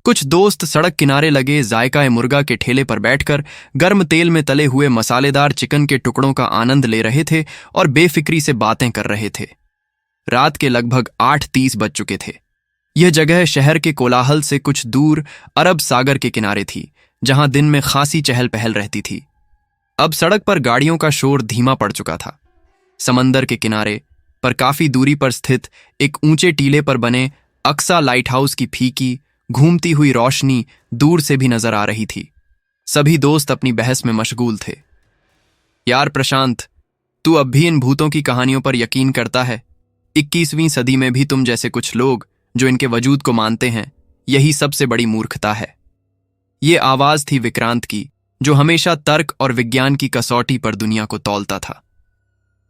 कुछ दोस्त सड़क किनारे लगे जायका मुर्गा के ठेले पर बैठकर गर्म तेल में तले हुए मसालेदार चिकन के टुकड़ों का आनंद ले रहे थे और बेफिक्री से बातें कर रहे थे। रात के लगभग 8:30 बज चुके थे। यह जगह शहर के कोलाहल से कुछ दूर अरब सागर के किनारे थी, जहां दिन में खासी चहल पहल रहती थी। अब सड़क पर गाड़ियों का शोर धीमा पड़ चुका था। समंदर के किनारे पर काफी दूरी पर स्थित एक ऊंचे टीले पर बने अक्सा लाइट हाउस की फीकी घूमती हुई रोशनी दूर से भी नजर आ रही थी। सभी दोस्त अपनी बहस में मशगूल थे। यार प्रशांत, तू अब भी इन भूतों की कहानियों पर यकीन करता है? 21वीं सदी में भी तुम जैसे कुछ लोग जो इनके वजूद को मानते हैं, यही सबसे बड़ी मूर्खता है। ये आवाज थी विक्रांत की, जो हमेशा तर्क और विज्ञान की कसौटी पर दुनिया को तौलता था।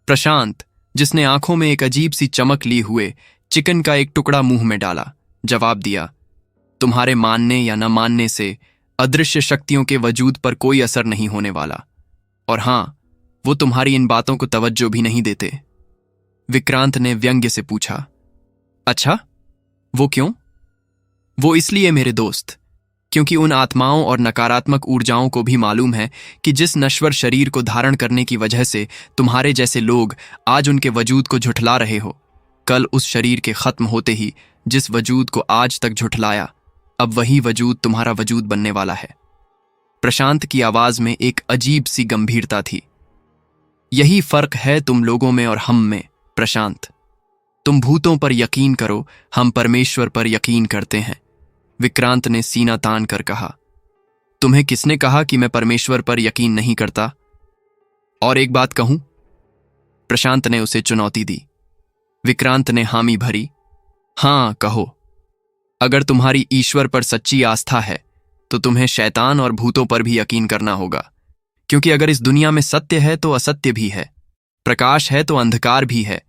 प्रशांत, जिसने आंखों में एक अजीब सी चमक ली हुए चिकन का एक टुकड़ा मुंह में डाला, जवाब दिया, तुम्हारे मानने या न मानने से अदृश्य शक्तियों के वजूद पर कोई असर नहीं होने वाला। और हां, वो तुम्हारी इन बातों को तवज्जो भी नहीं देते। विक्रांत ने व्यंग्य से पूछा, अच्छा, वो क्यों? वो इसलिए मेरे दोस्त, क्योंकि उन आत्माओं और नकारात्मक ऊर्जाओं को भी मालूम है कि जिस नश्वर शरीर को धारण करने की वजह से तुम्हारे जैसे लोग आज उनके वजूद को झुठला रहे हो, कल उस शरीर के खत्म होते ही जिस वजूद को आज तक झुठलाया, अब वही वजूद तुम्हारा वजूद बनने वाला है। प्रशांत की आवाज में एक अजीब सी गंभीरता थी। यही फर्क है तुम लोगों में और हम में, प्रशांत। तुम भूतों पर यकीन करो, हम परमेश्वर पर यकीन करते हैं। विक्रांत ने सीना तान कर कहा, तुम्हें किसने कहा कि मैं परमेश्वर पर यकीन नहीं करता? और एक बात कहूं? प्रशांत ने उसे चुनौती दी। विक्रांत ने हामी भरी। हां, कहो। अगर तुम्हारी ईश्वर पर सच्ची आस्था है तो तुम्हें शैतान और भूतों पर भी यकीन करना होगा, क्योंकि अगर इस दुनिया में सत्य है तो असत्य भी है, प्रकाश है तो अंधकार भी है।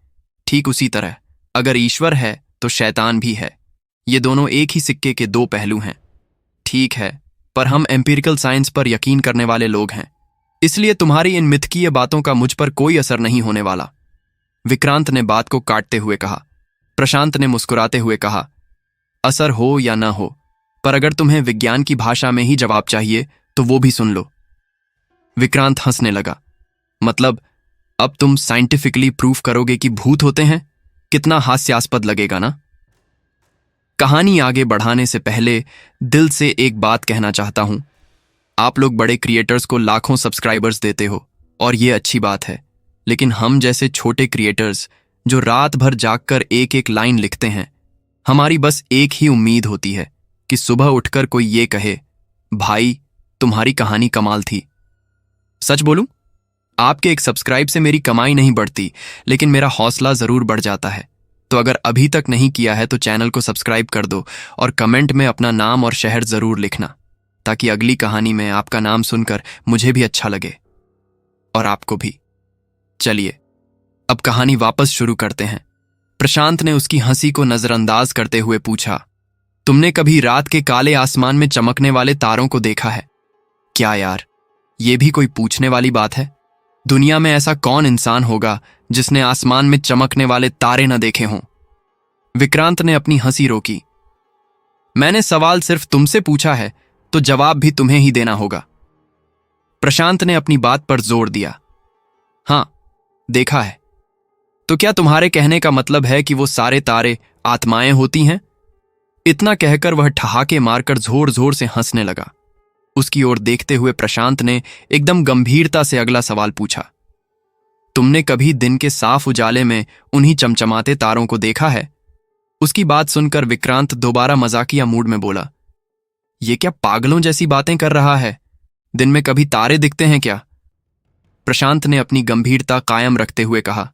ठीक उसी तरह अगर ईश्वर है तो शैतान भी है। ये दोनों एक ही सिक्के के दो पहलू हैं। ठीक है, पर हम एम्पिरिकल साइंस पर यकीन करने वाले लोग हैं, इसलिए तुम्हारी इन मिथकीय बातों का मुझ पर कोई असर नहीं होने वाला। विक्रांत ने बात को काटते हुए कहा। प्रशांत ने मुस्कुराते हुए कहा, असर हो या ना हो, पर अगर तुम्हें विज्ञान की भाषा में ही जवाब चाहिए तो वो भी सुन लो। विक्रांत हंसने लगा। मतलब, अब तुम साइंटिफिकली प्रूफ करोगे कि भूत होते हैं? कितना हास्यास्पद लगेगा ना? कहानी आगे बढ़ाने से पहले दिल से एक बात कहना चाहता हूं। आप लोग बड़े क्रिएटर्स को लाखों सब्सक्राइबर्स देते हो और ये अच्छी बात है, लेकिन हम जैसे छोटे क्रिएटर्स जो रात भर जागकर एक एक लाइन लिखते हैं, हमारी बस एक ही उम्मीद होती है कि सुबह उठकर कोई ये कहे, भाई तुम्हारी कहानी कमाल थी। सच बोलूं, आपके एक सब्सक्राइब से मेरी कमाई नहीं बढ़ती, लेकिन मेरा हौसला जरूर बढ़ जाता है। तो अगर अभी तक नहीं किया है तो चैनल को सब्सक्राइब कर दो और कमेंट में अपना नाम और शहर जरूर लिखना, ताकि अगली कहानी में आपका नाम सुनकर मुझे भी अच्छा लगे और आपको भी। चलिए अब कहानी वापस शुरू करते हैं। प्रशांत ने उसकी हंसी को नजरअंदाज करते हुए पूछा, तुमने कभी रात के काले आसमान में चमकने वाले तारों को देखा है क्या? यार, ये भी कोई पूछने वाली बात है? दुनिया में ऐसा कौन इंसान होगा जिसने आसमान में चमकने वाले तारे न देखे हों? विक्रांत ने अपनी हंसी रोकी। मैंने सवाल सिर्फ तुमसे पूछा है, तो जवाब भी तुम्हें ही देना होगा। प्रशांत ने अपनी बात पर जोर दिया। हां, देखा है। तो क्या तुम्हारे कहने का मतलब है कि वो सारे तारे आत्माएं होती हैं? इतना कहकर वह ठहाके मारकर जोर जोर से हंसने लगा। उसकी ओर देखते हुए प्रशांत ने एकदम गंभीरता से अगला सवाल पूछा, तुमने कभी दिन के साफ उजाले में उन्हीं चमचमाते तारों को देखा है? उसकी बात सुनकर विक्रांत दोबारा मजाकिया मूड में बोला, ये क्या पागलों जैसी बातें कर रहा है? दिन में कभी तारे दिखते हैं क्या? प्रशांत ने अपनी गंभीरता कायम रखते हुए कहा,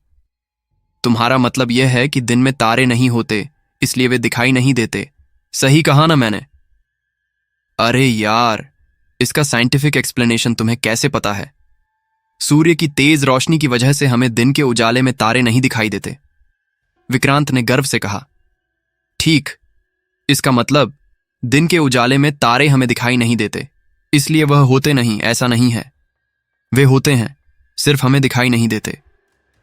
तुम्हारा मतलब यह है कि दिन में तारे नहीं होते, इसलिए वे दिखाई नहीं देते। सही कहा ना मैंने? अरे यार, इसका साइंटिफिक एक्सप्लेनेशन तुम्हें कैसे पता है? सूर्य की तेज रोशनी की वजह से हमें दिन के उजाले में तारे नहीं दिखाई देते, विक्रांत ने गर्व से कहा। ठीक, इसका मतलब दिन के उजाले में तारे हमें दिखाई नहीं देते, इसलिए वह होते नहीं, ऐसा नहीं है। वे होते हैं, सिर्फ हमें दिखाई नहीं देते।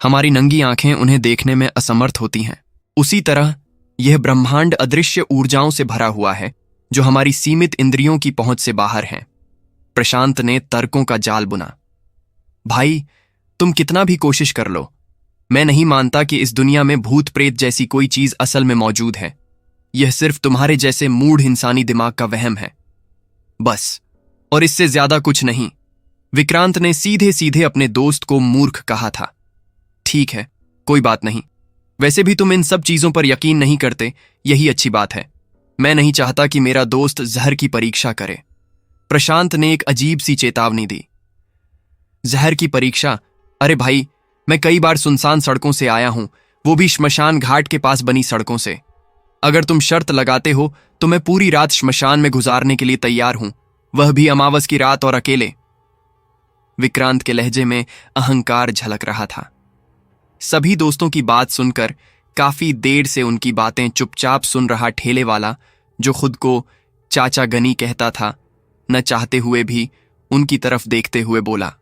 हमारी नंगी आंखें उन्हें देखने में असमर्थ होती हैं। उसी तरह यह ब्रह्मांड अदृश्य ऊर्जाओं से भरा हुआ है, जो हमारी सीमित इंद्रियों की पहुंच से बाहर हैं। प्रशांत ने तर्कों का जाल बुना। भाई, तुम कितना भी कोशिश कर लो, मैं नहीं मानता कि इस दुनिया में भूत प्रेत जैसी कोई चीज असल में मौजूद है। यह सिर्फ तुम्हारे जैसे मूढ़ इंसानी दिमाग का वहम है, बस, और इससे ज्यादा कुछ नहीं। विक्रांत ने सीधे सीधे अपने दोस्त को मूर्ख कहा था। ठीक है, कोई बात नहीं। वैसे भी तुम इन सब चीजों पर यकीन नहीं करते, यही अच्छी बात है। मैं नहीं चाहता कि मेरा दोस्त जहर की परीक्षा करे। प्रशांत ने एक अजीब सी चेतावनी दी। जहर की परीक्षा? अरे भाई, मैं कई बार सुनसान सड़कों से आया हूं, वो भी श्मशान घाट के पास बनी सड़कों से। अगर तुम शर्त लगाते हो तो मैं पूरी रात श्मशान में गुजारने के लिए तैयार हूं, वह भी अमावस की रात और अकेले। विक्रांत के लहजे में अहंकार झलक रहा था। सभी दोस्तों की बात सुनकर काफी देर से उनकी बातें चुपचाप सुन रहा ठेले वाला, जो खुद को चाचा गनी कहता था, न चाहते हुए भी उनकी तरफ देखते हुए बोला,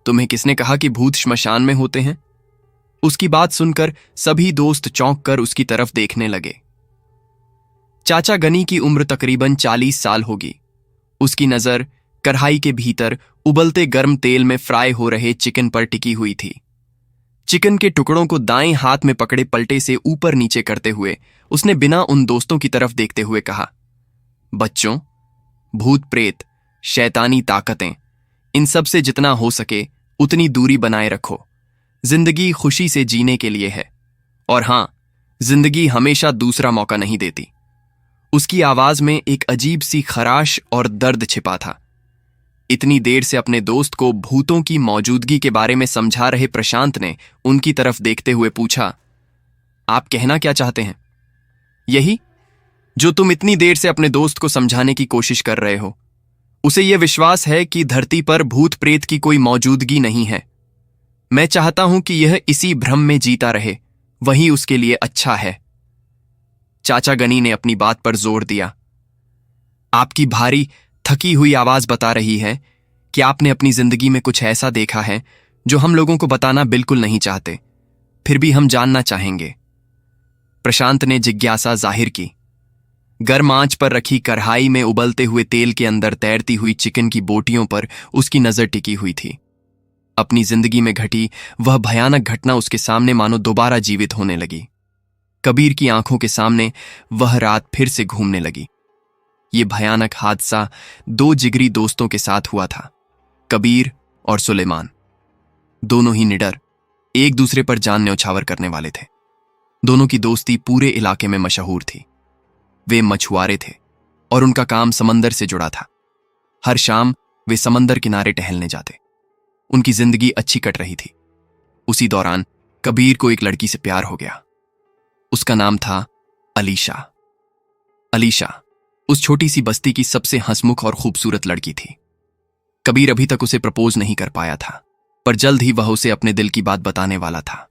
तुम्हें किसने कहा कि भूत श्मशान में होते हैं? उसकी बात सुनकर सभी दोस्त चौंक कर उसकी तरफ देखने लगे। चाचा गनी की उम्र तकरीबन 40 साल होगी। उसकी नजर कढ़ाई के भीतर उबलते गर्म तेल में फ्राई हो रहे चिकन पर टिकी हुई थी। चिकन के टुकड़ों को दाएं हाथ में पकड़े पलटे से ऊपर नीचे करते हुए उसने बिना उन दोस्तों की तरफ देखते हुए कहा, बच्चों, भूत प्रेत, शैतानी ताकतें, इन सब से जितना हो सके उतनी दूरी बनाए रखो। जिंदगी खुशी से जीने के लिए है, और हां, जिंदगी हमेशा दूसरा मौका नहीं देती। उसकी आवाज में एक अजीब सी खराश और दर्द छिपा था। इतनी देर से अपने दोस्त को भूतों की मौजूदगी के बारे में समझा रहे प्रशांत ने उनकी तरफ देखते हुए पूछा, आप कहना क्या चाहते हैं? यही जो तुम इतनी देर से अपने दोस्त को समझाने की कोशिश कर रहे हो। उसे यह विश्वास है कि धरती पर भूत प्रेत की कोई मौजूदगी नहीं है। मैं चाहता हूं कि यह इसी भ्रम में जीता रहे, वही उसके लिए अच्छा है। चाचा गनी ने अपनी बात पर जोर दिया। आपकी भारी थकी हुई आवाज बता रही है कि आपने अपनी जिंदगी में कुछ ऐसा देखा है जो हम लोगों को बताना बिल्कुल नहीं चाहते, फिर भी हम जानना चाहेंगे। प्रशांत ने जिज्ञासा जाहिर की। गर्म आंच पर रखी कढ़ाई में उबलते हुए तेल के अंदर तैरती हुई चिकन की बोटियों पर उसकी नजर टिकी हुई थी। अपनी जिंदगी में घटी वह भयानक घटना उसके सामने मानो दोबारा जीवित होने लगी। कबीर की आंखों के सामने वह रात फिर से घूमने लगी। ये भयानक हादसा 2 जिगरी दोस्तों के साथ हुआ था, कबीर और सुलेमान। दोनों ही निडर, एक दूसरे पर जान न्यौछावर करने वाले थे। दोनों की दोस्ती पूरे इलाके में मशहूर थी। वे मछुआरे थे और उनका काम समंदर से जुड़ा था। हर शाम वे समंदर किनारे टहलने जाते। उनकी जिंदगी अच्छी कट रही थी। उसी दौरान कबीर को एक लड़की से प्यार हो गया। उसका नाम था अलीशा। अलीशा उस छोटी सी बस्ती की सबसे हंसमुख और खूबसूरत लड़की थी। कबीर अभी तक उसे प्रपोज नहीं कर पाया था, पर जल्द ही वह उसे अपने दिल की बात बताने वाला था।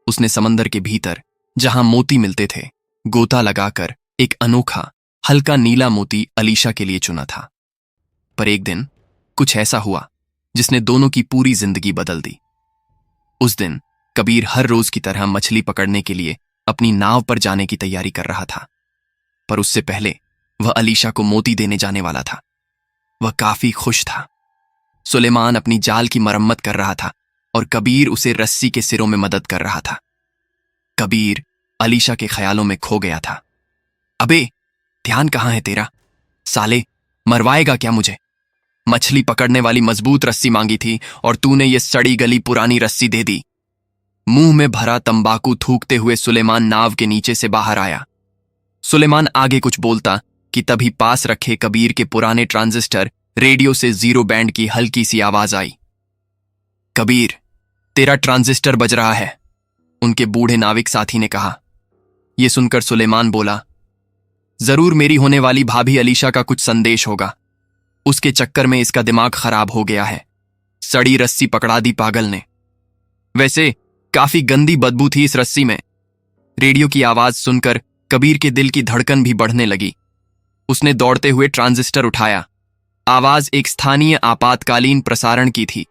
उसने समंदर के भीतर, जहां मोती मिलते थे, गोता लगाकर एक अनोखा हल्का नीला मोती अलीशा के लिए चुना था। पर एक दिन कुछ ऐसा हुआ जिसने दोनों की पूरी जिंदगी बदल दी। उस दिन कबीर हर रोज की तरह मछली पकड़ने के लिए अपनी नाव पर जाने की तैयारी कर रहा था, पर उससे पहले वह अलीशा को मोती देने जाने वाला था। वह काफी खुश था। सुलेमान अपनी जाल की मरम्मत कर रहा था और कबीर उसे रस्सी के सिरों में मदद कर रहा था। कबीर अलीशा के ख्यालों में खो गया था। अबे, ध्यान कहां है तेरा? साले, मरवाएगा क्या मुझे? मछली पकड़ने वाली मजबूत रस्सी मांगी थी और तूने ये सड़ी गली पुरानी रस्सी दे दी। मुंह में भरा तंबाकू थूकते हुए सुलेमान नाव के नीचे से बाहर आया। सुलेमान आगे कुछ बोलता कि तभी पास रखे कबीर के पुराने ट्रांजिस्टर रेडियो से 0 बैंड की हल्की सी आवाज आई। कबीर, तेरा ट्रांजिस्टर बज रहा है, उनके बूढ़े नाविक साथी ने कहा। यह सुनकर सुलेमान बोला, जरूर मेरी होने वाली भाभी अलीशा का कुछ संदेश होगा। उसके चक्कर में इसका दिमाग खराब हो गया है। सड़ी रस्सी पकड़ा दी पागल ने। वैसे काफी गंदी बदबू थी इस रस्सी में। रेडियो की आवाज सुनकर कबीर के दिल की धड़कन भी बढ़ने लगी। उसने दौड़ते हुए ट्रांजिस्टर उठाया। आवाज एक स्थानीय आपातकालीन प्रसारण की थी।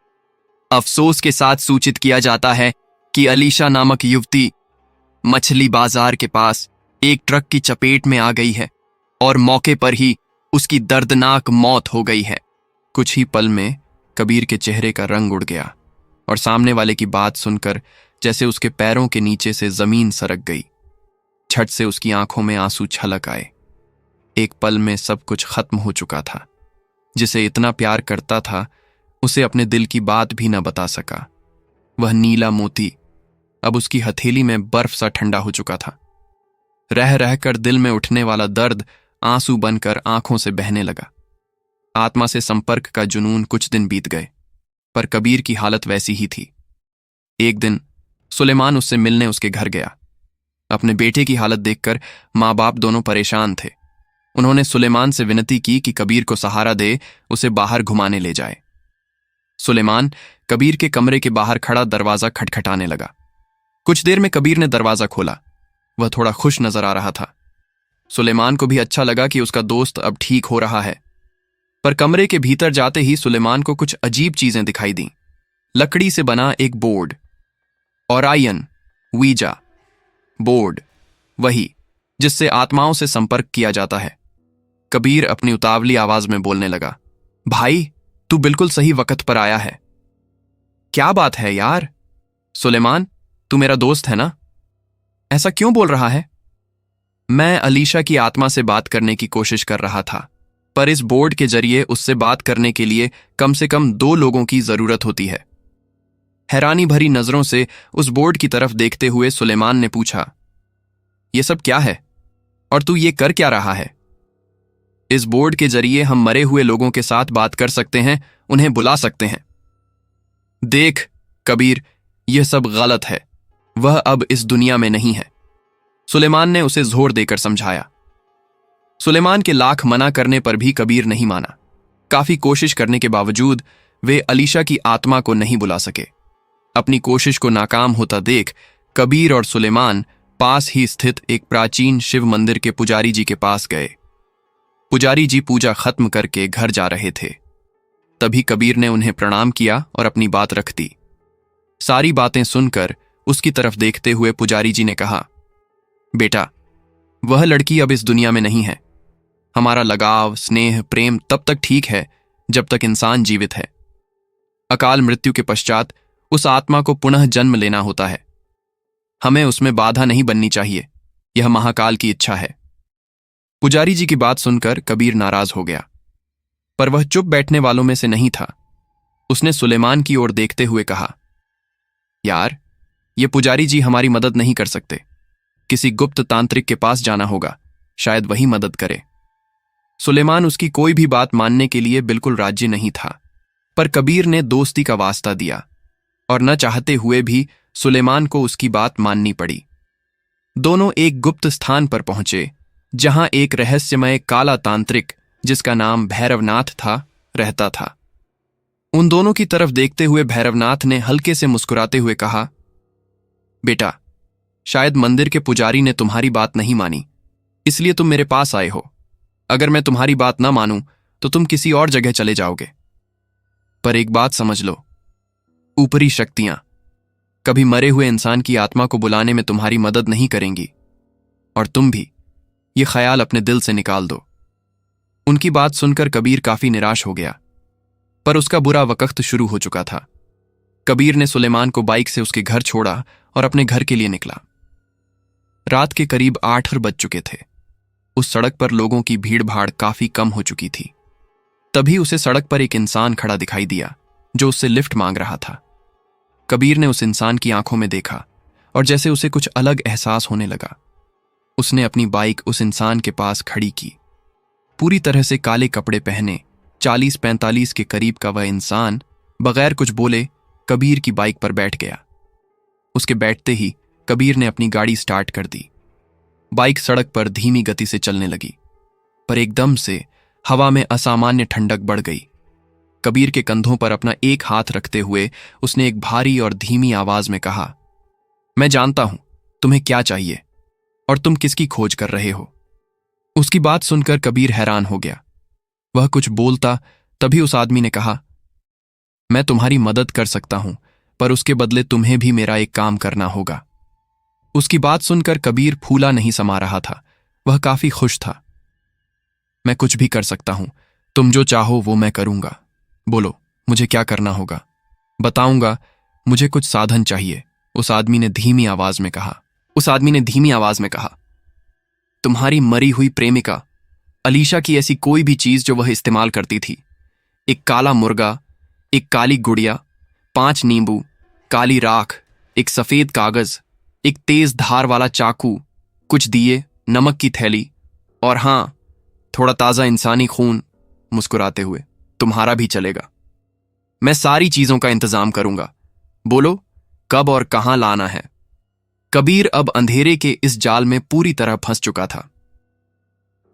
अफसोस के साथ सूचित किया जाता है कि अलीशा नामक युवती मछली बाजार के पास एक ट्रक की चपेट में आ गई है। और मौके पर ही उसकी दर्दनाक मौत हो गई है। कुछ ही पल में कबीर के चेहरे का रंग उड़ गया और सामने वाले की बात सुनकर जैसे उसके पैरों के नीचे से जमीन सरक गई। झट से उसकी आंखों में आंसू छलक आए। एक पल में सब कुछ खत्म हो चुका था। जिसे इतना प्यार करता था उसे अपने दिल की बात भी न बता सका। वह नीला मोती अब उसकी हथेली में बर्फ सा ठंडा हो चुका था। रह रहकर दिल में उठने वाला दर्द आंसू बनकर आंखों से बहने लगा। आत्मा से संपर्क का जुनून कुछ दिन बीत गए, पर कबीर की हालत वैसी ही थी। एक दिन सुलेमान उससे मिलने उसके घर गया। अपने बेटे की हालत देखकर माँ बाप दोनों परेशान थे। उन्होंने सुलेमान से विनती की कि कबीर को सहारा दे, उसे बाहर घुमाने ले जाए। सुलेमान कबीर के कमरे के बाहर खड़ा दरवाजा खटखटाने लगा। कुछ देर में कबीर ने दरवाजा खोला। वह थोड़ा खुश नजर आ रहा था। सुलेमान को भी अच्छा लगा कि उसका दोस्त अब ठीक हो रहा है। पर कमरे के भीतर जाते ही सुलेमान को कुछ अजीब चीजें दिखाई दीं। लकड़ी से बना एक बोर्ड, ओरायन वीजा बोर्ड, वही जिससे आत्माओं से संपर्क किया जाता है। कबीर अपनी उतावली आवाज में बोलने लगा, भाई तू बिल्कुल सही वक्त पर आया है। क्या बात है यार? सुलेमान, तू मेरा दोस्त है ना? ऐसा क्यों बोल रहा है? मैं अलीशा की आत्मा से बात करने की कोशिश कर रहा था, पर इस बोर्ड के जरिए उससे बात करने के लिए कम से कम 2 लोगों की जरूरत होती है। हैरानी भरी नजरों से उस बोर्ड की तरफ देखते हुए सुलेमान ने पूछा, यह सब क्या है और तू ये कर क्या रहा है? इस बोर्ड के जरिए हम मरे हुए लोगों के साथ बात कर सकते हैं, उन्हें बुला सकते हैं। देख कबीर, यह सब गलत है। वह अब इस दुनिया में नहीं है। सुलेमान ने उसे जोर देकर समझाया। सुलेमान के लाख मना करने पर भी कबीर नहीं माना। काफी कोशिश करने के बावजूद वे अलीशा की आत्मा को नहीं बुला सके। अपनी कोशिश को नाकाम होता देख कबीर और सुलेमान पास ही स्थित एक प्राचीन शिव मंदिर के पुजारी जी के पास गए। पुजारी जी पूजा खत्म करके घर जा रहे थे। तभी कबीर ने उन्हें प्रणाम किया और अपनी बात रख दी। सारी बातें सुनकर उसकी तरफ देखते हुए पुजारी जी ने कहा, बेटा, वह लड़की अब इस दुनिया में नहीं है। हमारा लगाव, स्नेह, प्रेम तब तक ठीक है जब तक इंसान जीवित है। अकाल मृत्यु के पश्चात उस आत्मा को पुनः जन्म लेना होता है। हमें उसमें बाधा नहीं बननी चाहिए। यह महाकाल की इच्छा है। पुजारी जी की बात सुनकर कबीर नाराज हो गया, पर वह चुप बैठने वालों में से नहीं था। उसने सुलेमान की ओर देखते हुए कहा, यार, ये पुजारी जी हमारी मदद नहीं कर सकते। किसी गुप्त तांत्रिक के पास जाना होगा, शायद वही मदद करे। सुलेमान उसकी कोई भी बात मानने के लिए बिल्कुल राजी नहीं था, पर कबीर ने दोस्ती का वास्ता दिया और न चाहते हुए भी सुलेमान को उसकी बात माननी पड़ी। दोनों एक गुप्त स्थान पर पहुंचे जहां एक रहस्यमय काला तांत्रिक, जिसका नाम भैरवनाथ था, रहता था। उन दोनों की तरफ देखते हुए भैरवनाथ ने हल्के से मुस्कुराते हुए कहा, बेटा, शायद मंदिर के पुजारी ने तुम्हारी बात नहीं मानी, इसलिए तुम मेरे पास आए हो। अगर मैं तुम्हारी बात ना मानूं तो तुम किसी और जगह चले जाओगे। पर एक बात समझ लो, ऊपरी शक्तियां कभी मरे हुए इंसान की आत्मा को बुलाने में तुम्हारी मदद नहीं करेंगी, और तुम भी ये ख्याल अपने दिल से निकाल दो। उनकी बात सुनकर कबीर काफी निराश हो गया, पर उसका बुरा वक्त शुरू हो चुका था। कबीर ने सुलेमान को बाइक से उसके घर छोड़ा और अपने घर के लिए निकला। रात के करीब 8 बज चुके थे। उस सड़क पर लोगों की भीड़ भाड़ काफी कम हो चुकी थी। तभी उसे सड़क पर एक इंसान खड़ा दिखाई दिया जो उससे लिफ्ट मांग रहा था। कबीर ने उस इंसान की आंखों में देखा और जैसे उसे कुछ अलग एहसास होने लगा। उसने अपनी बाइक उस इंसान के पास खड़ी की। पूरी तरह से काले कपड़े पहने 40-45 के करीब का वह इंसान बगैर कुछ बोले कबीर की बाइक पर बैठ गया। उसके बैठते ही कबीर ने अपनी गाड़ी स्टार्ट कर दी। बाइक सड़क पर धीमी गति से चलने लगी, पर एकदम से हवा में असामान्य ठंडक बढ़ गई। कबीर के कंधों पर अपना एक हाथ रखते हुए उसने एक भारी और धीमी आवाज में कहा, मैं जानता हूं तुम्हें क्या चाहिए और तुम किसकी खोज कर रहे हो। उसकी बात सुनकर कबीर हैरान हो गया। वह कुछ बोलता तभी उस आदमी ने कहा, मैं तुम्हारी मदद कर सकता हूं, पर उसके बदले तुम्हें भी मेरा एक काम करना होगा। उसकी बात सुनकर कबीर फूला नहीं समा रहा था। वह काफी खुश था। मैं कुछ भी कर सकता हूं। तुम जो चाहो वो मैं करूंगा। बोलो, मुझे क्या करना होगा? बताऊंगा। मुझे कुछ साधन चाहिए, उस आदमी ने धीमी आवाज में कहा। तुम्हारी मरी हुई प्रेमिका अलीशा की ऐसी कोई भी चीज जो वह इस्तेमाल करती थी। एक काला मुर्गा, एक काली गुड़िया, 5 नींबू, काली राख, एक सफेद कागज, एक तेज धार वाला चाकू, कुछ दिए, नमक की थैली और हां, थोड़ा ताजा इंसानी खून। मुस्कुराते हुए, तुम्हारा भी चलेगा। मैं सारी चीजों का इंतजाम करूंगा। बोलो, कब और कहां लाना है? कबीर अब अंधेरे के इस जाल में पूरी तरह फंस चुका था।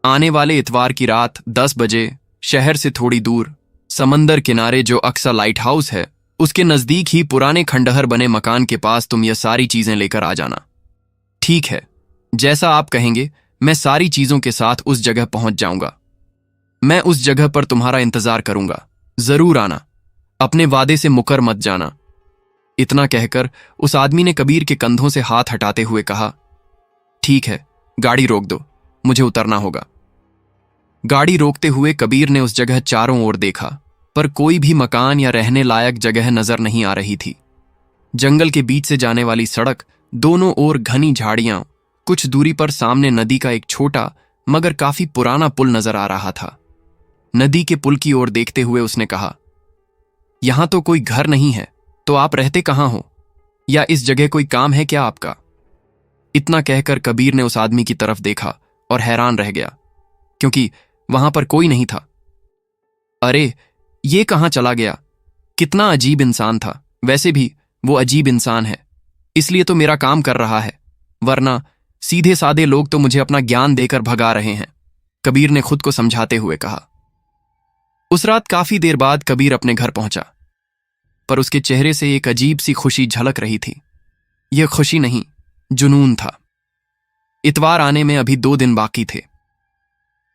आने वाले इतवार की रात 10 बजे शहर से थोड़ी दूर समंदर किनारे जो अक्सा लाइट हाउस है, उसके नजदीक ही पुराने खंडहर बने मकान के पास तुम ये सारी चीजें लेकर आ जाना। ठीक है, जैसा आप कहेंगे मैं सारी चीजों के साथ उस जगह पहुंच जाऊंगा। मैं उस जगह पर तुम्हारा इंतजार करूंगा। जरूर आना, अपने वादे से मुकर मत जाना। इतना कहकर उस आदमी ने कबीर के कंधों से हाथ हटाते हुए कहा, ठीक है, गाड़ी रोक दो, मुझे उतरना होगा। गाड़ी रोकते हुए कबीर ने उस जगह चारों ओर देखा, पर कोई भी मकान या रहने लायक जगह नजर नहीं आ रही थी। जंगल के बीच से जाने वाली सड़क, दोनों ओर घनी झाड़ियां, कुछ दूरी पर सामने नदी का एक छोटा मगर काफी पुराना पुल नजर आ रहा था। नदी के पुल की ओर देखते हुए उसने कहा, यहां तो कोई घर नहीं है, तो आप रहते कहां हो? या इस जगह कोई काम है क्या आपका? इतना कहकर कबीर ने उस आदमी की तरफ देखा और हैरान रह गया, क्योंकि वहां पर कोई नहीं था। अरे, ये कहां चला गया? कितना अजीब इंसान था। वैसे भी वो अजीब इंसान है, इसलिए तो मेरा काम कर रहा है, वरना सीधे साधे लोग तो मुझे अपना ज्ञान देकर भगा रहे हैं, कबीर ने खुद को समझाते हुए कहा। उस रात काफी देर बाद कबीर अपने घर पहुंचा, पर उसके चेहरे से एक अजीब सी खुशी झलक रही थी। यह खुशी नहीं, जुनून था। इतवार आने में अभी 2 दिन बाकी थे।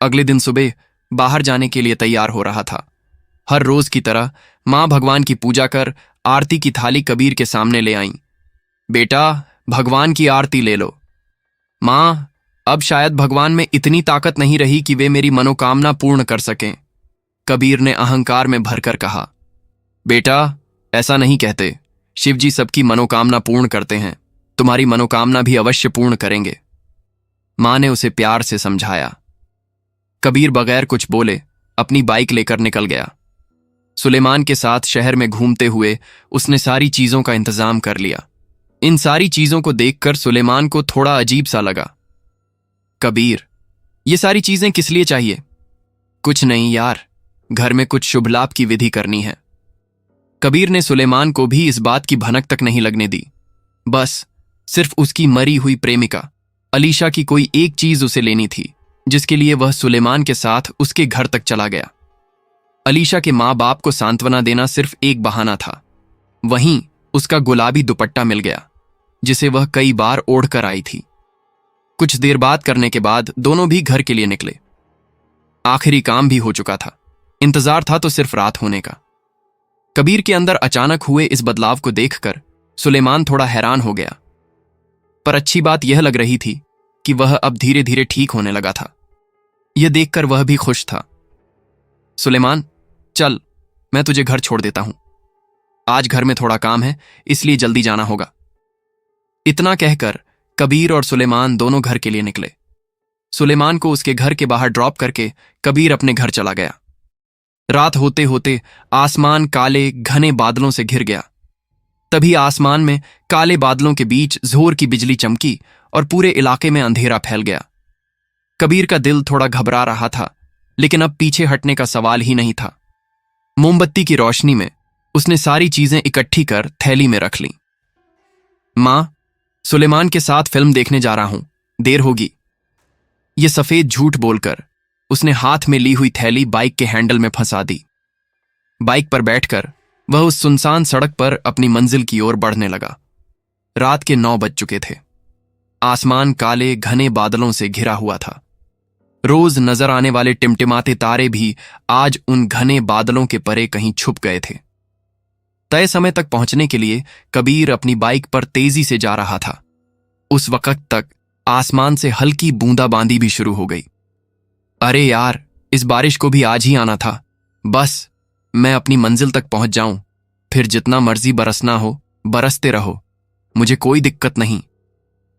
अगले दिन सुबह बाहर जाने के लिए तैयार हो रहा था। हर रोज की तरह मां भगवान की पूजा कर आरती की थाली कबीर के सामने ले आईं। बेटा, भगवान की आरती ले लो। मां, अब शायद भगवान में इतनी ताकत नहीं रही कि वे मेरी मनोकामना पूर्ण कर सकें, कबीर ने अहंकार में भरकर कहा। बेटा, ऐसा नहीं कहते। शिवजी सबकी मनोकामना पूर्ण करते हैं, तुम्हारी मनोकामना भी अवश्य पूर्ण करेंगे, मां ने उसे प्यार से समझाया। कबीर बगैर कुछ बोले अपनी बाइक लेकर निकल गया। सुलेमान के साथ शहर में घूमते हुए उसने सारी चीजों का इंतजाम कर लिया। इन सारी चीजों को देखकर सुलेमान को थोड़ा अजीब सा लगा। कबीर, ये सारी चीजें किस लिए चाहिए? कुछ नहीं यार, घर में कुछ शुभ लाभ की विधि करनी है। कबीर ने सुलेमान को भी इस बात की भनक तक नहीं लगने दी। बस सिर्फ उसकी मरी हुई प्रेमिका अलीशा की कोई एक चीज उसे लेनी थी, जिसके लिए वह सुलेमान के साथ उसके घर तक चला गया। अलीशा के मां बाप को सांत्वना देना सिर्फ एक बहाना था। वहीं उसका गुलाबी दुपट्टा मिल गया, जिसे वह कई बार ओढ़कर आई थी। कुछ देर बात करने के बाद दोनों भी घर के लिए निकले। आखिरी काम भी हो चुका था, इंतजार था तो सिर्फ रात होने का। कबीर के अंदर अचानक हुए इस बदलाव को देखकर सुलेमान थोड़ा हैरान हो गया, पर अच्छी बात यह लग रही थी कि वह अब धीरे धीरे ठीक होने लगा था। यह देखकर वह भी खुश था। सुलेमान, चल, मैं तुझे घर छोड़ देता हूं। आज घर में थोड़ा काम है, इसलिए जल्दी जाना होगा। इतना कहकर कबीर और सुलेमान दोनों घर के लिए निकले। सुलेमान को उसके घर के बाहर ड्रॉप करके कबीर अपने घर चला गया। रात होते होते आसमान काले घने बादलों से घिर गया। तभी आसमान में काले बादलों के बीच जोर की बिजली चमकी और पूरे इलाके में अंधेरा फैल गया। कबीर का दिल थोड़ा घबरा रहा था, लेकिन अब पीछे हटने का सवाल ही नहीं था। मोमबत्ती की रोशनी में उसने सारी चीजें इकट्ठी कर थैली में रख लीं। मां, सुलेमान के साथ फिल्म देखने जा रहा हूं, देर होगी। ये सफेद झूठ बोलकर उसने हाथ में ली हुई थैली बाइक के हैंडल में फंसा दी। बाइक पर बैठकर वह उस सुनसान सड़क पर अपनी मंजिल की ओर बढ़ने लगा। रात के 9 बज चुके थे। आसमान काले घने बादलों से घिरा हुआ था। रोज नजर आने वाले टिमटिमाते तारे भी आज उन घने बादलों के परे कहीं छुप गए थे। तय समय तक पहुंचने के लिए कबीर अपनी बाइक पर तेजी से जा रहा था। उस वक्त तक आसमान से हल्की बूंदाबांदी भी शुरू हो गई। अरे यार, इस बारिश को भी आज ही आना था। बस मैं अपनी मंजिल तक पहुंच जाऊं, फिर जितना मर्जी बरसना हो बरसते रहो, मुझे कोई दिक्कत नहीं।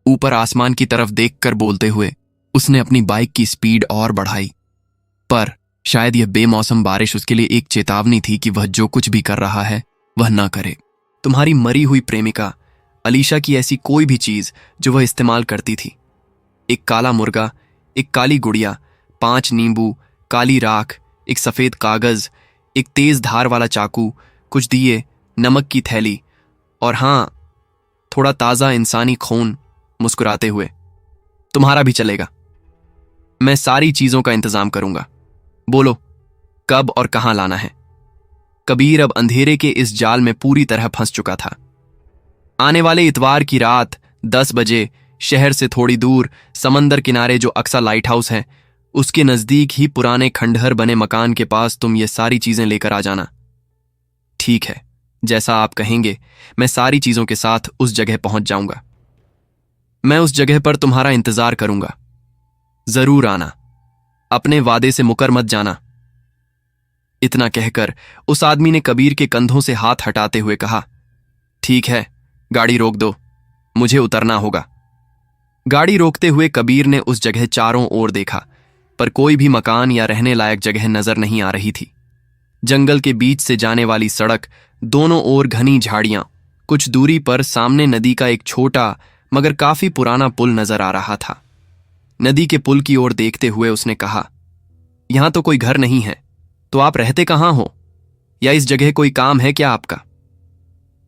ऊपर आसमान की तरफ देखकर बोलते हुए उसने अपनी बाइक की स्पीड और बढ़ाई। पर शायद यह बेमौसम बारिश उसके लिए एक चेतावनी थी कि वह जो कुछ भी कर रहा है वह ना करे। तुम्हारी मरी हुई प्रेमिका अलीशा की ऐसी कोई भी चीज जो वह इस्तेमाल करती थी, एक काला मुर्गा, एक काली गुड़िया, 5 नींबू, काली राख, एक सफेद कागज, एक तेज धार वाला चाकू, कुछ दिए, नमक की थैली और हां, थोड़ा ताजा इंसानी खून। मुस्कुराते हुए, तुम्हारा भी चलेगा, मैं सारी चीजों का इंतजाम करूंगा। बोलो कब और कहां लाना है। कबीर अब अंधेरे के इस जाल में पूरी तरह फंस चुका था। आने वाले इतवार की रात 10 बजे शहर से थोड़ी दूर समंदर किनारे जो अक्सा लाइट हाउस है, उसके नजदीक ही पुराने खंडहर बने मकान के पास तुम ये सारी चीजें लेकर आ जाना। ठीक है, जैसा आप कहेंगे मैं सारी चीजों के साथ उस जगह पहुंच जाऊंगा। मैं उस जगह पर तुम्हारा इंतजार करूंगा। जरूर आना, अपने वादे से मुकर मत जाना। इतना कहकर उस आदमी ने कबीर के कंधों से हाथ हटाते हुए कहा, ठीक है, गाड़ी रोक दो, मुझे उतरना होगा। गाड़ी रोकते हुए कबीर ने उस जगह चारों ओर देखा, पर कोई भी मकान या रहने लायक जगह नजर नहीं आ रही थी। जंगल के बीच से जाने वाली सड़क, दोनों ओर घनी झाड़ियां, कुछ दूरी पर सामने नदी का एक छोटा मगर काफी पुराना पुल नजर आ रहा था। नदी के पुल की ओर देखते हुए उसने कहा, यहां तो कोई घर नहीं है, तो आप रहते कहां हो, या इस जगह कोई काम है क्या आपका?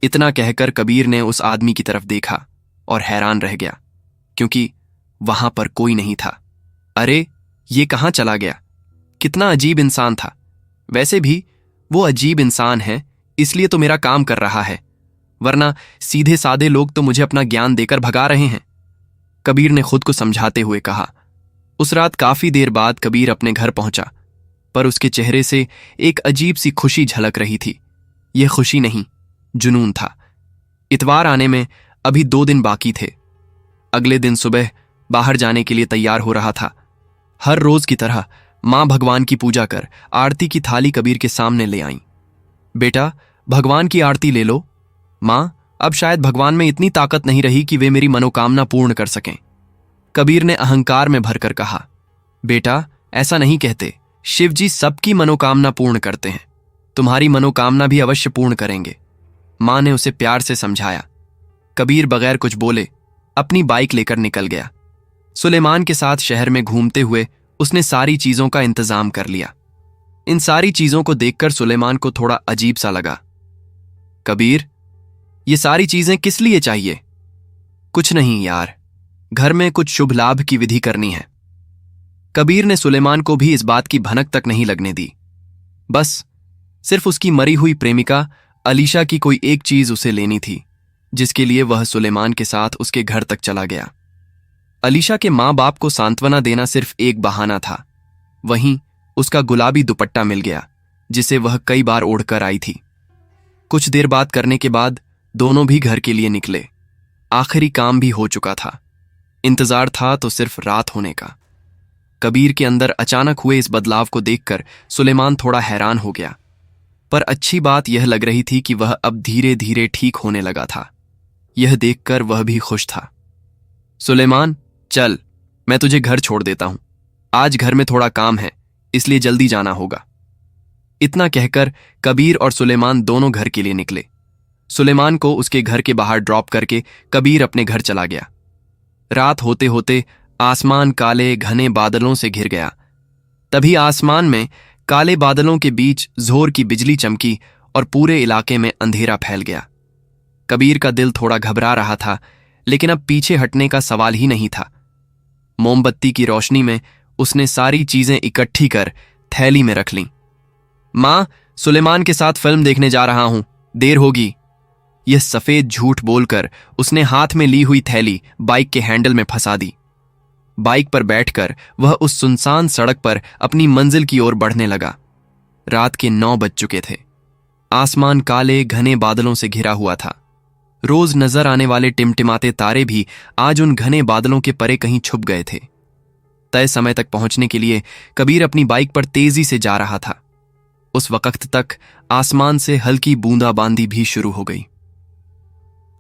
इतना कहकर कबीर ने उस आदमी की तरफ देखा और हैरान रह गया, क्योंकि वहां पर कोई नहीं था। अरे ये कहां चला गया? कितना अजीब इंसान था। वैसे भी वो अजीब इंसान है इसलिए तो मेरा काम कर रहा है, वरना सीधे साधे लोग तो मुझे अपना ज्ञान देकर भगा रहे हैं, कबीर ने खुद को समझाते हुए कहा। उस रात काफी देर बाद कबीर अपने घर पहुंचा, पर उसके चेहरे से एक अजीब सी खुशी झलक रही थी। यह खुशी नहीं, जुनून था। इतवार आने में अभी 2 दिन बाकी थे। अगले दिन सुबह बाहर जाने के लिए तैयार हो रहा था। हर रोज की तरह मां भगवान की पूजा कर आरती की थाली कबीर के सामने ले आईं। बेटा, भगवान की आरती ले लो। मां, अब शायद भगवान में इतनी ताकत नहीं रही कि वे मेरी मनोकामना पूर्ण कर सकें, कबीर ने अहंकार में भरकर कहा। बेटा, ऐसा नहीं कहते, शिव जी सबकी मनोकामना पूर्ण करते हैं, तुम्हारी मनोकामना भी अवश्य पूर्ण करेंगे, मां ने उसे प्यार से समझाया। कबीर बगैर कुछ बोले अपनी बाइक लेकर निकल गया। सुलेमान के साथ शहर में घूमते हुए उसने सारी चीजों का इंतजाम कर लिया। इन सारी चीजों को देखकर सुलेमान को थोड़ा अजीब सा लगा। कबीर, ये सारी चीजें किस लिए चाहिए? कुछ नहीं यार, घर में कुछ शुभ लाभ की विधि करनी है। कबीर ने सुलेमान को भी इस बात की भनक तक नहीं लगने दी। बस सिर्फ उसकी मरी हुई प्रेमिका अलीशा की कोई एक चीज उसे लेनी थी, जिसके लिए वह सुलेमान के साथ उसके घर तक चला गया। अलीशा के मां बाप को सांत्वना देना सिर्फ एक बहाना था। वहीं उसका गुलाबी दुपट्टा मिल गया, जिसे वह कई बार ओढ़कर आई थी। कुछ देर बात करने के बाद दोनों भी घर के लिए निकले। आखिरी काम भी हो चुका था। इंतजार था तो सिर्फ रात होने का। कबीर के अंदर अचानक हुए इस बदलाव को देखकर सुलेमान थोड़ा हैरान हो गया, पर अच्छी बात यह लग रही थी कि वह अब धीरे धीरे ठीक होने लगा था। यह देखकर वह भी खुश था। सुलेमान, चल, मैं तुझे घर छोड़ देता हूं। आज घर में थोड़ा काम है, इसलिए जल्दी जाना होगा। इतना कहकर कबीर और सुलेमान दोनों घर के लिए निकले। सुलेमान को उसके घर के बाहर ड्रॉप करके कबीर अपने घर चला गया। रात होते होते आसमान काले घने बादलों से घिर गया। तभी आसमान में काले बादलों के बीच जोर की बिजली चमकी और पूरे इलाके में अंधेरा फैल गया। कबीर का दिल थोड़ा घबरा रहा था, लेकिन अब पीछे हटने का सवाल ही नहीं था। मोमबत्ती की रोशनी में उसने सारी चीजें इकट्ठी कर थैली में रख लीं। मां, सुलेमान के साथ फिल्म देखने जा रहा हूं, देर होगी। यह सफेद झूठ बोलकर उसने हाथ में ली हुई थैली बाइक के हैंडल में फंसा दी। बाइक पर बैठकर वह उस सुनसान सड़क पर अपनी मंजिल की ओर बढ़ने लगा। रात के 9 बज चुके थे। आसमान काले घने बादलों से घिरा हुआ था। रोज नजर आने वाले टिमटिमाते तारे भी आज उन घने बादलों के परे कहीं छुप गए थे। तय समय तक पहुंचने के लिए कबीर अपनी बाइक पर तेजी से जा रहा था। उस वक्त तक आसमान से हल्की बूंदाबांदी भी शुरू हो गई।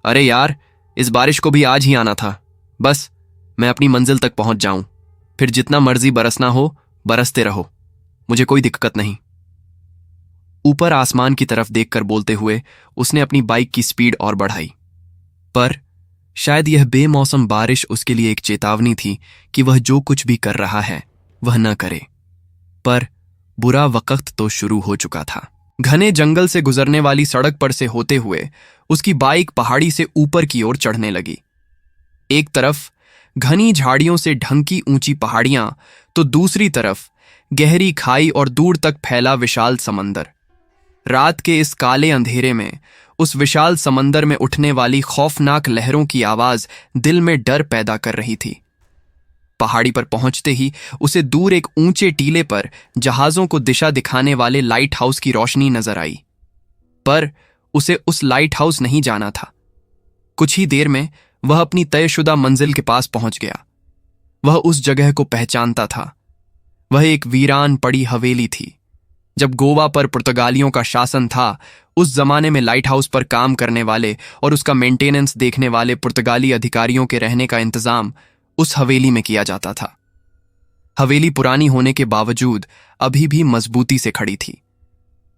अरे यार, इस बारिश को भी आज ही आना था। बस मैं अपनी मंजिल तक पहुंच जाऊं, फिर जितना मर्जी बरसना हो बरसते रहो, मुझे कोई दिक्कत नहीं। ऊपर आसमान की तरफ देखकर बोलते हुए उसने अपनी बाइक की स्पीड और बढ़ाई। पर शायद यह बेमौसम बारिश उसके लिए एक चेतावनी थी कि वह जो कुछ भी कर रहा है वह न करे। पर बुरा वक्त तो शुरू हो चुका था। घने जंगल से गुजरने वाली सड़क पर से होते हुए उसकी बाइक पहाड़ी से ऊपर की ओर चढ़ने लगी। एक तरफ घनी झाड़ियों से ढंकी ऊंची पहाड़ियां, तो दूसरी तरफ गहरी खाई और दूर तक फैला विशाल समंदर। रात के इस काले अंधेरे में उस विशाल समंदर में उठने वाली खौफनाक लहरों की आवाज दिल में डर पैदा कर रही थी। पहाड़ी पर पहुंचते ही उसे दूर एक ऊंचे टीले पर जहाजों को दिशा दिखाने वाले लाइट हाउस की रोशनी नजर आई। पर उसे उस लाइट हाउस नहीं जाना था। कुछ ही देर में वह अपनी तयशुदा मंजिल के पास पहुंच गया। वह उस जगह को पहचानता था। वह एक वीरान पड़ी हवेली थी। जब गोवा पर पुर्तगालियों का शासन था, उस जमाने में लाइट हाउस पर काम करने वाले और उसका मेंटेनेंस देखने वाले पुर्तगाली अधिकारियों के रहने का इंतजाम उस हवेली में किया जाता था। हवेली पुरानी होने के बावजूद अभी भी मजबूती से खड़ी थी।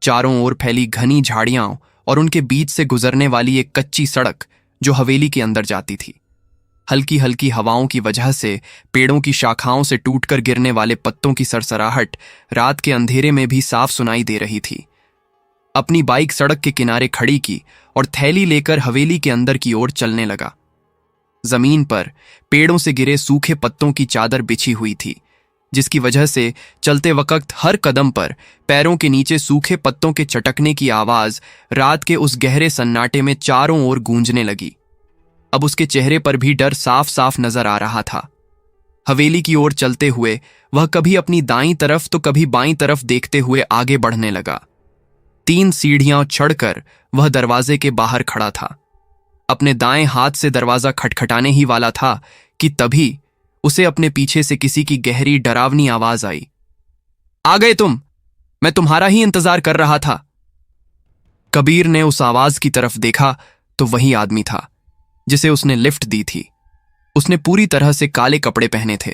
चारों ओर फैली घनी झाड़ियां और उनके बीच से गुजरने वाली एक कच्ची सड़क जो हवेली के अंदर जाती थी। हल्की हल्की हवाओं की वजह से पेड़ों की शाखाओं से टूटकर गिरने वाले पत्तों की सरसराहट रात के अंधेरे में भी साफ सुनाई दे रही थी। अपनी बाइक सड़क के किनारे खड़ी की और थैली लेकर हवेली के अंदर की ओर चलने लगा। जमीन पर पेड़ों से गिरे सूखे पत्तों की चादर बिछी हुई थी, जिसकी वजह से चलते वक्त हर कदम पर पैरों के नीचे सूखे पत्तों के चटकने की आवाज रात के उस गहरे सन्नाटे में चारों ओर गूंजने लगी। अब उसके चेहरे पर भी डर साफ साफ नजर आ रहा था। हवेली की ओर चलते हुए वह कभी अपनी दाईं तरफ तो कभी बाईं तरफ देखते हुए आगे बढ़ने लगा। 3 सीढ़ियां चढ़कर वह दरवाजे के बाहर खड़ा था। अपने दाएं हाथ से दरवाजा खटखटाने ही वाला था कि तभी उसे अपने पीछे से किसी की गहरी डरावनी आवाज आई। आ गए तुम, मैं तुम्हारा ही इंतजार कर रहा था। कबीर ने उस आवाज की तरफ देखा तो वही आदमी था जिसे उसने लिफ्ट दी थी। उसने पूरी तरह से काले कपड़े पहने थे।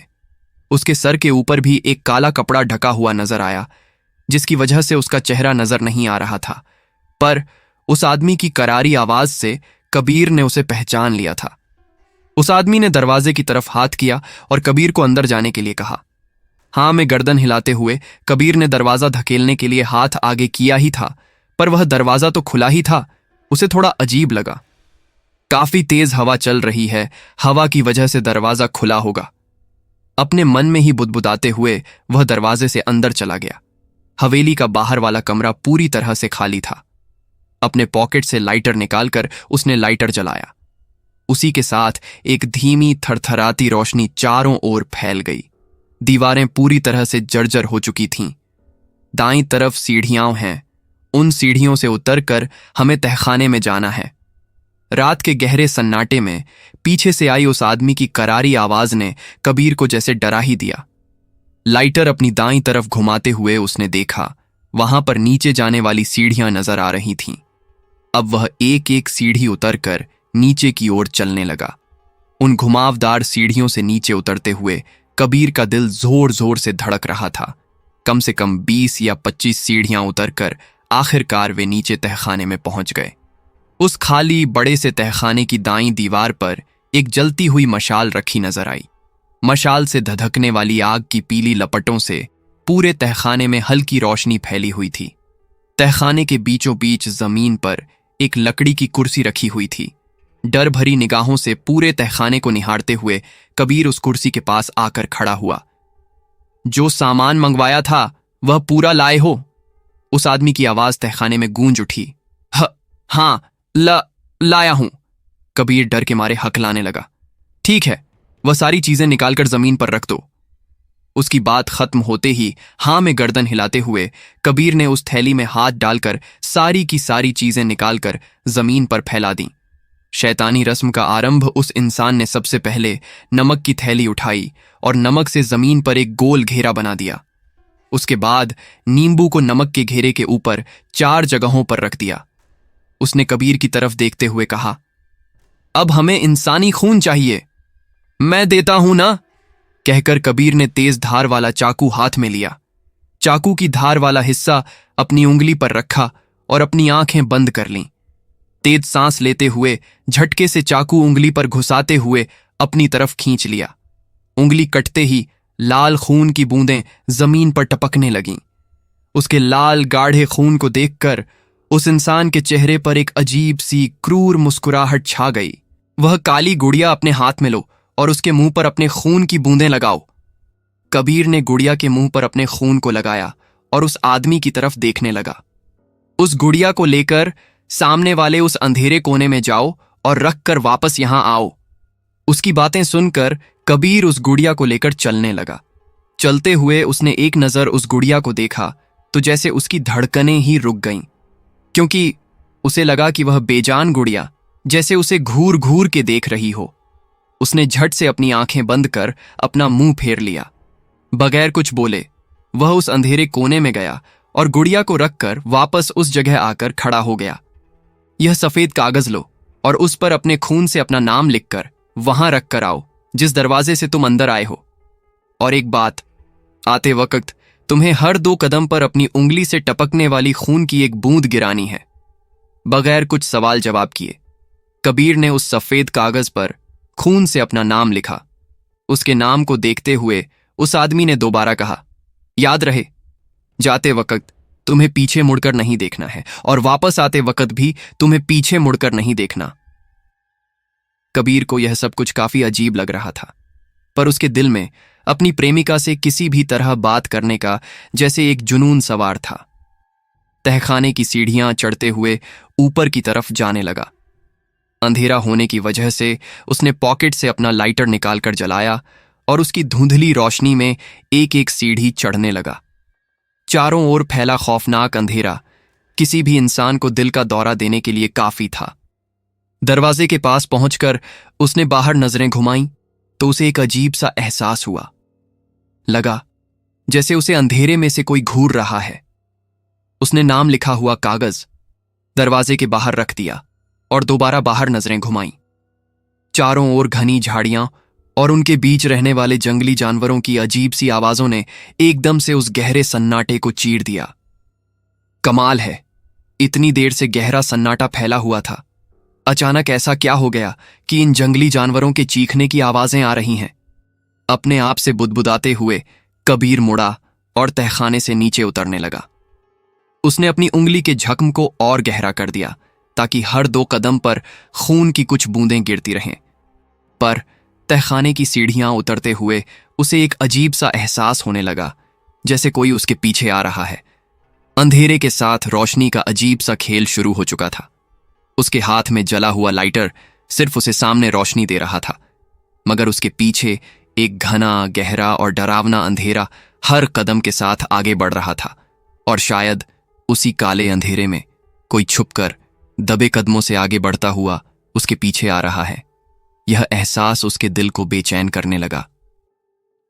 उसके सर के ऊपर भी एक काला कपड़ा ढका हुआ नजर आया, जिसकी वजह से उसका चेहरा नजर नहीं आ रहा था। पर उस आदमी की करारी आवाज से कबीर ने उसे पहचान लिया था। उस आदमी ने दरवाजे की तरफ हाथ किया और कबीर को अंदर जाने के लिए कहा। हाँ में गर्दन हिलाते हुए कबीर ने दरवाजा धकेलने के लिए हाथ आगे किया ही था, पर वह दरवाजा तो खुला ही था। उसे थोड़ा अजीब लगा। काफी तेज हवा चल रही है, हवा की वजह से दरवाजा खुला होगा। अपने मन में ही बुदबुदाते हुए वह दरवाजे से अंदर चला गया। हवेली का बाहर वाला कमरा पूरी तरह से खाली था। अपने पॉकेट से लाइटर निकालकर उसने लाइटर जलाया। उसी के साथ एक धीमी थरथराती रोशनी चारों ओर फैल गई। दीवारें पूरी तरह से जर्जर हो चुकी थीं। दाईं तरफ सीढ़ियां हैं, उन सीढ़ियों से उतरकर हमें तहखाने में जाना है। रात के गहरे सन्नाटे में पीछे से आई उस आदमी की करारी आवाज ने कबीर को जैसे डरा ही दिया। लाइटर अपनी दाईं तरफ घुमाते हुए उसने देखा, वहां पर नीचे जाने वाली सीढ़ियां नजर आ रही थीं। अब वह एक एक सीढ़ी उतरकर नीचे की ओर चलने लगा। उन घुमावदार सीढ़ियों से नीचे उतरते हुए कबीर का दिल जोर जोर से धड़क रहा था। कम से कम 20 या 25 सीढ़ियां उतरकर आखिरकार वे नीचे तहखाने में पहुंच गए। उस खाली बड़े से तहखाने की दाईं दीवार पर एक जलती हुई मशाल रखी नजर आई। मशाल से धधकने वाली आग की पीली लपटों से पूरे तहखाने में हल्की रोशनी फैली हुई थी। तहखाने के बीचों बीच जमीन पर एक लकड़ी की कुर्सी रखी हुई थी। डर भरी निगाहों से पूरे तहखाने को निहारते हुए कबीर उस कुर्सी के पास आकर खड़ा हुआ। जो सामान मंगवाया था वह पूरा लाए हो? उस आदमी की आवाज तहखाने में गूंज उठी। हाँ, लाया हूं। कबीर डर के मारे हकलाने लगा। ठीक है, वह सारी चीजें निकालकर जमीन पर रख दो। उसकी बात खत्म होते ही हाँ में गर्दन हिलाते हुए कबीर ने उस थैली में हाथ डालकर सारी की सारी चीजें निकालकर जमीन पर फैला दी। शैतानी रस्म का आरंभ उस इंसान ने सबसे पहले नमक की थैली उठाई और नमक से जमीन पर एक गोल घेरा बना दिया। उसके बाद नींबू को नमक के घेरे के ऊपर 4 जगहों पर रख दिया। उसने कबीर की तरफ देखते हुए कहा, अब हमें इंसानी खून चाहिए। मैं देता हूं ना, कहकर कबीर ने तेज धार वाला चाकू हाथ में लिया। चाकू की धार वाला हिस्सा अपनी उंगली पर रखा और अपनी आंखें बंद कर लीं। तेज सांस लेते हुए झटके से चाकू उंगली पर घुसाते हुए अपनी तरफ खींच लिया। उंगली कटते ही लाल खून की बूंदें जमीन पर टपकने लगीं। उसके लाल गाढ़े खून को देखकर उस इंसान के चेहरे पर एक अजीब सी क्रूर मुस्कुराहट छा गई। वह काली गुड़िया अपने हाथ में लो और उसके मुंह पर अपने खून की बूंदें लगाओ। कबीर ने गुड़िया के मुंह पर अपने खून को लगाया और उस आदमी की तरफ देखने लगा। उस गुड़िया को लेकर सामने वाले उस अंधेरे कोने में जाओ और रखकर वापस यहां आओ। उसकी बातें सुनकर कबीर उस गुड़िया को लेकर चलने लगा। चलते हुए उसने एक नजर उस गुड़िया को देखा तो जैसे उसकी धड़कनें ही रुक गईं, क्योंकि उसे लगा कि वह बेजान गुड़िया जैसे उसे घूर घूर के देख रही हो। उसने झट से अपनी आंखें बंद कर अपना मुंह फेर लिया। बगैर कुछ बोले वह उस अंधेरे कोने में गया और गुड़िया को रखकर वापस उस जगह आकर खड़ा हो गया। यह सफेद कागज लो और उस पर अपने खून से अपना नाम लिखकर वहां रख कर आओ जिस दरवाजे से तुम अंदर आए हो। और एक बात, आते वक्त तुम्हें हर 2 कदम पर अपनी उंगली से टपकने वाली खून की एक बूंद गिरानी है। बगैर कुछ सवाल जवाब किए कबीर ने उस सफेद कागज पर खून से अपना नाम लिखा। उसके नाम को देखते हुए उस आदमी ने दोबारा कहा, याद रहे, जाते वक्त तुम्हें पीछे मुड़कर नहीं देखना है और वापस आते वक्त भी तुम्हें पीछे मुड़कर नहीं देखना। कबीर को यह सब कुछ काफी अजीब लग रहा था, पर उसके दिल में अपनी प्रेमिका से किसी भी तरह बात करने का जैसे एक जुनून सवार था। तहखाने की सीढ़ियां चढ़ते हुए ऊपर की तरफ जाने लगा। अंधेरा होने की वजह से उसने पॉकेट से अपना लाइटर निकालकर जलाया और उसकी धुंधली रोशनी में एक एक सीढ़ी चढ़ने लगा। चारों ओर फैला खौफनाक अंधेरा किसी भी इंसान को दिल का दौरा देने के लिए काफी था। दरवाजे के पास पहुंचकर उसने बाहर नजरें घुमाईं तो उसे एक अजीब सा एहसास हुआ। लगा जैसे उसे अंधेरे में से कोई घूर रहा है। उसने नाम लिखा हुआ कागज दरवाजे के बाहर रख दिया और दोबारा बाहर नजरें घुमाईं। चारों ओर घनी झाड़ियां और उनके बीच रहने वाले जंगली जानवरों की अजीब सी आवाजों ने एकदम से उस गहरे सन्नाटे को चीर दिया। कमाल है, इतनी देर से गहरा सन्नाटा फैला हुआ था, अचानक ऐसा क्या हो गया कि इन जंगली जानवरों के चीखने की आवाजें आ रही हैं। अपने आप से बुदबुदाते हुए कबीर मुड़ा और तहखाने से नीचे उतरने लगा। उसने अपनी उंगली के जख्म को और गहरा कर दिया ताकि हर 2 कदम पर खून की कुछ बूंदें गिरती रहें। पर तहखाने की सीढ़ियां उतरते हुए उसे एक अजीब सा एहसास होने लगा, जैसे कोई उसके पीछे आ रहा है। अंधेरे के साथ रोशनी का अजीब सा खेल शुरू हो चुका था। उसके हाथ में जला हुआ लाइटर सिर्फ उसे सामने रोशनी दे रहा था, मगर उसके पीछे एक घना, गहरा और डरावना अंधेरा हर कदम के साथ आगे बढ़ रहा था। और शायद उसी काले अंधेरे में कोई छुपकर दबे कदमों से आगे बढ़ता हुआ उसके पीछे आ रहा है। यह एहसास उसके दिल को बेचैन करने लगा।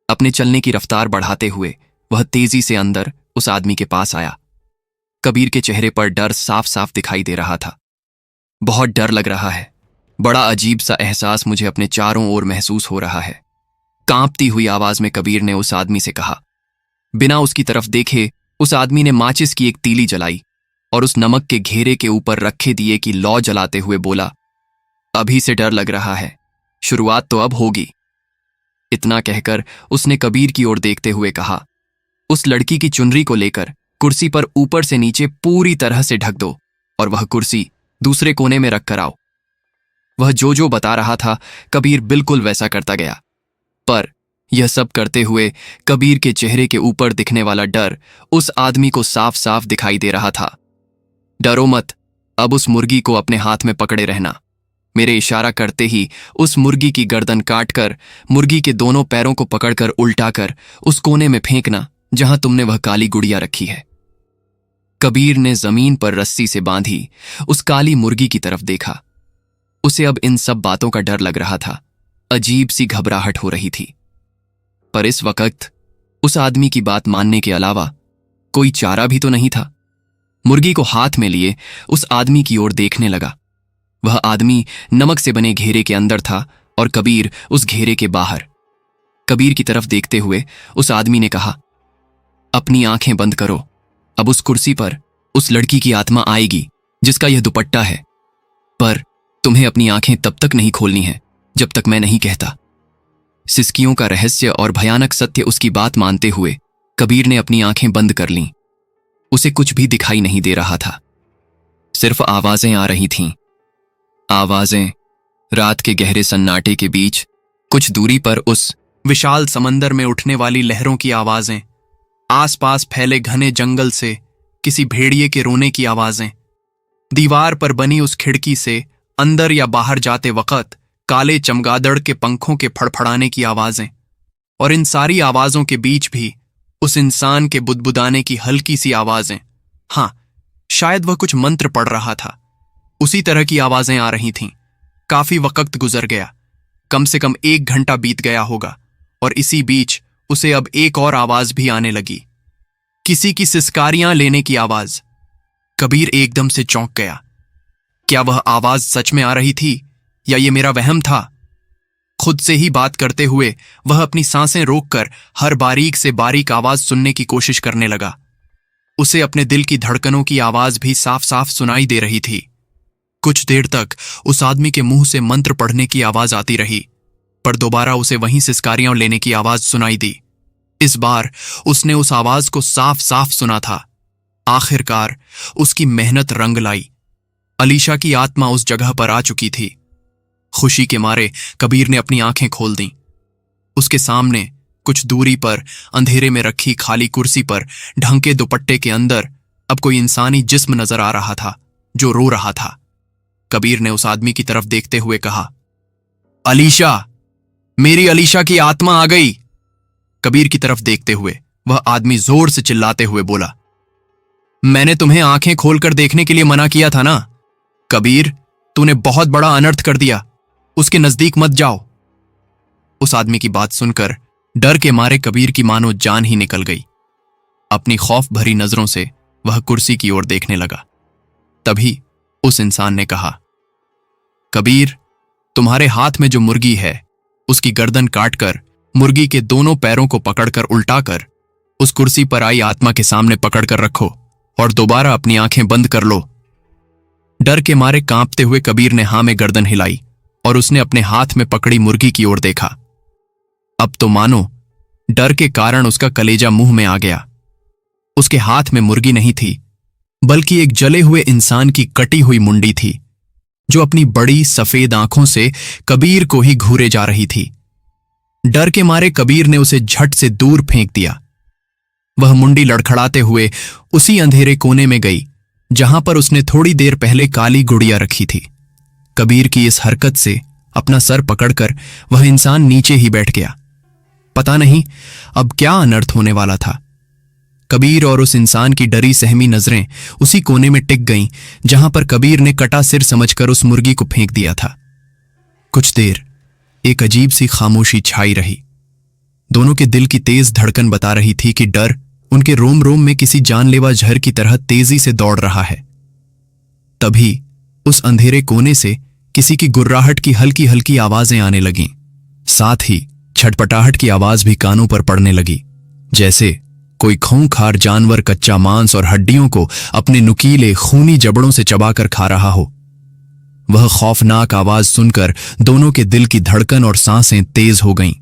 अपने चलने की रफ्तार बढ़ाते हुए वह तेजी से अंदर उस आदमी के पास आया। कबीर के चेहरे पर डर साफ साफ दिखाई दे रहा था। बहुत डर लग रहा है, बड़ा अजीब सा एहसास मुझे अपने चारों ओर महसूस हो रहा है, कांपती हुई आवाज में कबीर ने उस आदमी से कहा। बिना उसकी तरफ देखे उस आदमी ने माचिस की एक तीली जलाई और उस नमक के घेरे के ऊपर रखे दिए की लौ जलाते हुए बोला, अभी से डर लग रहा है, शुरुआत तो अब होगी। इतना कहकर उसने कबीर की ओर देखते हुए कहा, उस लड़की की चुनरी को लेकर कुर्सी पर ऊपर से नीचे पूरी तरह से ढक दो और वह कुर्सी दूसरे कोने में रख कर आओ। वह जो बता रहा था कबीर बिल्कुल वैसा करता गया, पर यह सब करते हुए कबीर के चेहरे के ऊपर दिखने वाला डर उस आदमी को साफ साफ दिखाई दे रहा था। डरो मत, अब उस मुर्गी को अपने हाथ में पकड़े रहना। मेरे इशारा करते ही उस मुर्गी की गर्दन काटकर मुर्गी के दोनों पैरों को पकड़कर उल्टाकर उस कोने में फेंकना जहां तुमने वह काली गुड़िया रखी है। कबीर ने जमीन पर रस्सी से बांधी उस काली मुर्गी की तरफ देखा। उसे अब इन सब बातों का डर लग रहा था। अजीब सी घबराहट हो रही थी। पर इस वक्त उस आदमी की बात मानने के अलावा कोई चारा भी तो नहीं था। मुर्गी को हाथ में लिए उस आदमी की ओर देखने लगा। वह आदमी नमक से बने घेरे के अंदर था और कबीर उस घेरे के बाहर। कबीर की तरफ देखते हुए उस आदमी ने कहा, अपनी आंखें बंद करो। अब उस कुर्सी पर उस लड़की की आत्मा आएगी जिसका यह दुपट्टा है, पर तुम्हें अपनी आंखें तब तक नहीं खोलनी है जब तक मैं नहीं कहता। सिसकियों का रहस्य और भयानक सत्य उसकी बात मानते हुए कबीर ने अपनी आंखें बंद कर लीं। उसे कुछ भी दिखाई नहीं दे रहा था, सिर्फ आवाजें आ रही थीं। आवाजें रात के गहरे सन्नाटे के बीच कुछ दूरी पर उस विशाल समंदर में उठने वाली लहरों की आवाजें, आसपास फैले घने जंगल से किसी भेड़िए के रोने की आवाजें, दीवार पर बनी उस खिड़की से अंदर या बाहर जाते वक्त काले चमगादड़ के पंखों के फड़फड़ाने की आवाजें, और इन सारी आवाजों के बीच भी उस इंसान के बुदबुदाने की हल्की सी आवाजें। हां, शायद वह कुछ मंत्र पढ़ रहा था। उसी तरह की आवाजें आ रही थीं। काफी वक्त गुजर गया, कम से कम 1 घंटा बीत गया होगा, और इसी बीच उसे अब एक और आवाज भी आने लगी, किसी की सिसकारियां लेने की आवाज। कबीर एकदम से चौंक गया। क्या वह आवाज सच में आ रही थी या ये मेरा वहम था? खुद से ही बात करते हुए वह अपनी सांसें रोककर हर बारीक से बारीक आवाज सुनने की कोशिश करने लगा। उसे अपने दिल की धड़कनों की आवाज भी साफ साफ सुनाई दे रही थी। कुछ देर तक उस आदमी के मुंह से मंत्र पढ़ने की आवाज आती रही, पर दोबारा उसे वहीं सिसकारियां लेने की आवाज सुनाई दी। इस बार उसने उस आवाज को साफ साफ सुना था। आखिरकार उसकी मेहनत रंग लाई। अलीशा की आत्मा उस जगह पर आ चुकी थी। खुशी के मारे कबीर ने अपनी आंखें खोल दी। उसके सामने कुछ दूरी पर अंधेरे में रखी खाली कुर्सी पर ढंके दुपट्टे के अंदर अब कोई इंसानी जिस्म नजर आ रहा था जो रो रहा था। कबीर ने उस आदमी की तरफ देखते हुए कहा, अलीशा, मेरी अलीशा की आत्मा आ गई। कबीर की तरफ देखते हुए वह आदमी जोर से चिल्लाते हुए बोला, मैंने तुम्हें आंखें खोलकर देखने के लिए मना किया था ना। कबीर, तूने बहुत बड़ा अनर्थ कर दिया, उसके नजदीक मत जाओ। उस आदमी की बात सुनकर डर के मारे कबीर की मानो जान ही निकल गई। अपनी खौफ भरी नजरों से वह कुर्सी की ओर देखने लगा। तभी उस इंसान ने कहा, कबीर, तुम्हारे हाथ में जो मुर्गी है उसकी गर्दन काटकर मुर्गी के दोनों पैरों को पकड़कर उल्टाकर उस कुर्सी पर आई आत्मा के सामने पकड़कर रखो और दोबारा अपनी आंखें बंद कर लो। डर के मारे कांपते हुए कबीर ने हां में गर्दन हिलाई और उसने अपने हाथ में पकड़ी मुर्गी की ओर देखा। अब तो मानो डर के कारण उसका कलेजा मुंह में आ गया। उसके हाथ में मुर्गी नहीं थी, बल्कि एक जले हुए इंसान की कटी हुई मुंडी थी जो अपनी बड़ी सफेद आंखों से कबीर को ही घूरे जा रही थी। डर के मारे कबीर ने उसे झट से दूर फेंक दिया। वह मुंडी लड़खड़ाते हुए उसी अंधेरे कोने में गई जहां पर उसने थोड़ी देर पहले काली गुड़िया रखी थी। कबीर की इस हरकत से अपना सर पकड़कर वह इंसान नीचे ही बैठ गया। पता नहीं अब क्या अनर्थ होने वाला था। कबीर और उस इंसान की डरी सहमी नजरें उसी कोने में टिक गईं जहां पर कबीर ने कटा सिर समझकर उस मुर्गी को फेंक दिया था। कुछ देर एक अजीब सी खामोशी छाई रही। दोनों के दिल की तेज धड़कन बता रही थी कि डर उनके रोम रोम में किसी जानलेवा जहर की तरह तेजी से दौड़ रहा है। तभी उस अंधेरे कोने से किसी की गुर्राहट की हल्की हल्की आवाजें आने लगीं। साथ ही छटपटाहट की आवाज भी कानों पर पड़ने लगी, जैसे कोई खूंखार जानवर कच्चा मांस और हड्डियों को अपने नुकीले खूनी जबड़ों से चबाकर खा रहा हो। वह खौफनाक आवाज सुनकर दोनों के दिल की धड़कन और सांसें तेज हो गईं।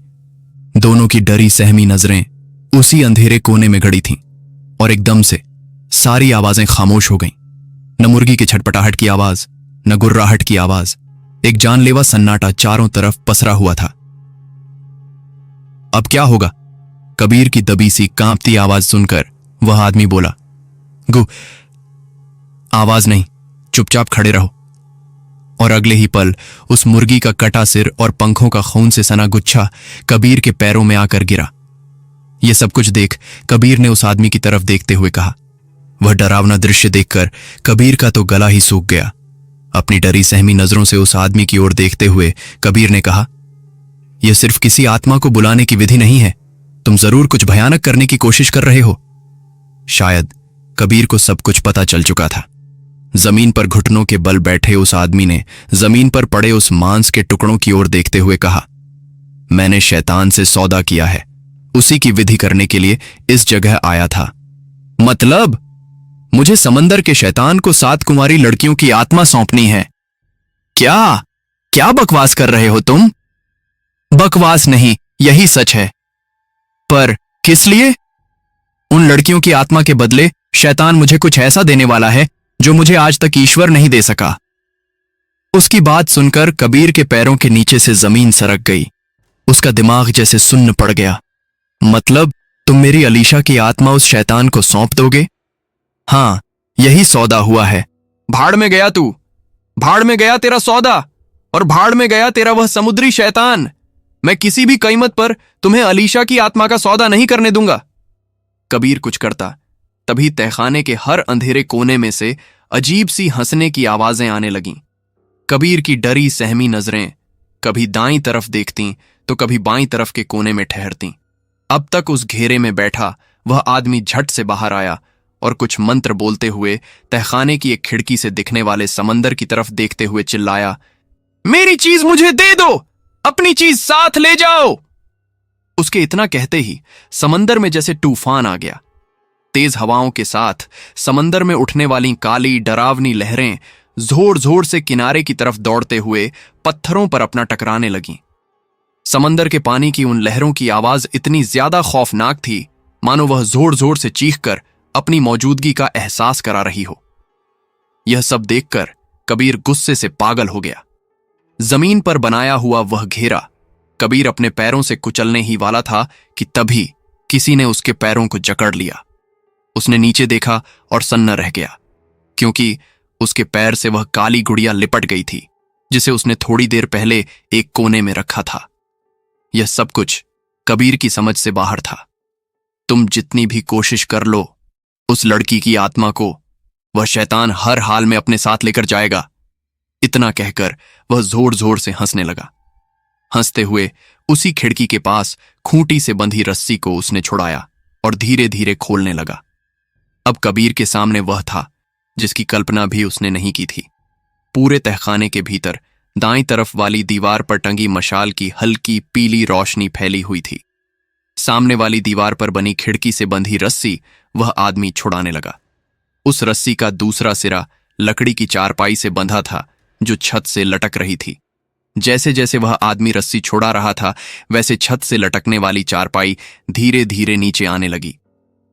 दोनों की डरी सहमी नजरें उसी अंधेरे कोने में गड़ी थीं और एकदम से सारी आवाजें खामोश हो गईं। न मुर्गी की छटपटाहट की आवाज, न गुर्राहट की आवाज। एक जानलेवा सन्नाटा चारों तरफ पसरा हुआ था। अब क्या होगा? कबीर की दबी सी कांपती आवाज सुनकर वह आदमी बोला, गु, आवाज नहीं, चुपचाप खड़े रहो। और अगले ही पल उस मुर्गी का कटा सिर और पंखों का खून से सना गुच्छा कबीर के पैरों में आकर गिरा। यह सब कुछ देख कबीर ने उस आदमी की तरफ देखते हुए कहा। वह डरावना दृश्य देखकर कबीर का तो गला ही सूख गया। अपनी डरी सहमी नजरों से उस आदमी की ओर देखते हुए कबीर ने कहा, यह सिर्फ किसी आत्मा को बुलाने की विधि नहीं है। तुम जरूर कुछ भयानक करने की कोशिश कर रहे हो। शायद कबीर को सब कुछ पता चल चुका था। जमीन पर घुटनों के बल बैठे उस आदमी ने जमीन पर पड़े उस मांस के टुकड़ों की ओर देखते हुए कहा, मैंने शैतान से सौदा किया है, उसी की विधि करने के लिए इस जगह आया था। मतलब मुझे समंदर के शैतान को 7 कुंवारी लड़कियों की आत्मा सौंपनी है? क्या क्या बकवास कर रहे हो तुम? बकवास नहीं, यही सच है। पर किस लिए? उन लड़कियों की आत्मा के बदले शैतान मुझे कुछ ऐसा देने वाला है जो मुझे आज तक ईश्वर नहीं दे सका। उसकी बात सुनकर कबीर के पैरों के नीचे से जमीन सरक गई। उसका दिमाग जैसे सुन्न पड़ गया। मतलब तुम मेरी अलीशा की आत्मा उस शैतान को सौंप दोगे? हाँ, यही सौदा हुआ है। भाड़ में गया तू, भाड़ में गया तेरा सौदा, और भाड़ में गया तेरा वह समुद्री शैतान। मैं किसी भी कीमत पर तुम्हें अलीशा की आत्मा का सौदा नहीं करने दूंगा। कबीर कुछ करता, तभी तहखाने के हर अंधेरे कोने में से अजीब सी हंसने की आवाजें आने लगीं। कबीर की डरी सहमी नजरें कभी दाईं तरफ देखतीं तो कभी बाईं तरफ के कोने में ठहरतीं। अब तक उस घेरे में बैठा वह आदमी झट से बाहर आया और कुछ मंत्र बोलते हुए तहखाने की एक खिड़की से दिखने वाले समंदर की तरफ देखते हुए चिल्लाया, मेरी चीज मुझे दे दो, अपनी चीज साथ ले जाओ। उसके इतना कहते ही समंदर में जैसे तूफान आ गया। तेज हवाओं के साथ समंदर में उठने वाली काली डरावनी लहरें जोर जोर से किनारे की तरफ दौड़ते हुए पत्थरों पर अपना टकराने लगीं। समंदर के पानी की उन लहरों की आवाज इतनी ज्यादा खौफनाक थी मानो वह जोर जोर से चीखकर अपनी मौजूदगी का एहसास करा रही हो। यह सब देखकर कबीर गुस्से से पागल हो गया। जमीन पर बनाया हुआ वह घेरा कबीर अपने पैरों से कुचलने ही वाला था कि तभी किसी ने उसके पैरों को जकड़ लिया। उसने नीचे देखा और सन्न रह गया, क्योंकि उसके पैर से वह काली गुड़िया लिपट गई थी जिसे उसने थोड़ी देर पहले एक कोने में रखा था। यह सब कुछ कबीर की समझ से बाहर था। तुम जितनी भी कोशिश कर लो, उस लड़की की आत्मा को वह शैतान हर हाल में अपने साथ लेकर जाएगा। इतना कहकर वह जोर जोर से हंसने लगा। हंसते हुए उसी खिड़की के पास खूंटी से बंधी रस्सी को उसने छुड़ाया और धीरे धीरे खोलने लगा। अब कबीर के सामने वह था जिसकी कल्पना भी उसने नहीं की थी। पूरे तहखाने के भीतर दाईं तरफ वाली दीवार पर टंगी मशाल की हल्की पीली रोशनी फैली हुई थी। सामने वाली दीवार पर बनी खिड़की से बंधी रस्सी वह आदमी छुड़ाने लगा। उस रस्सी का दूसरा सिरा लकड़ी की चारपाई से बंधा था जो छत से लटक रही थी। जैसे जैसे वह आदमी रस्सी छोड़ा रहा था वैसे छत से लटकने वाली चारपाई धीरे धीरे नीचे आने लगी।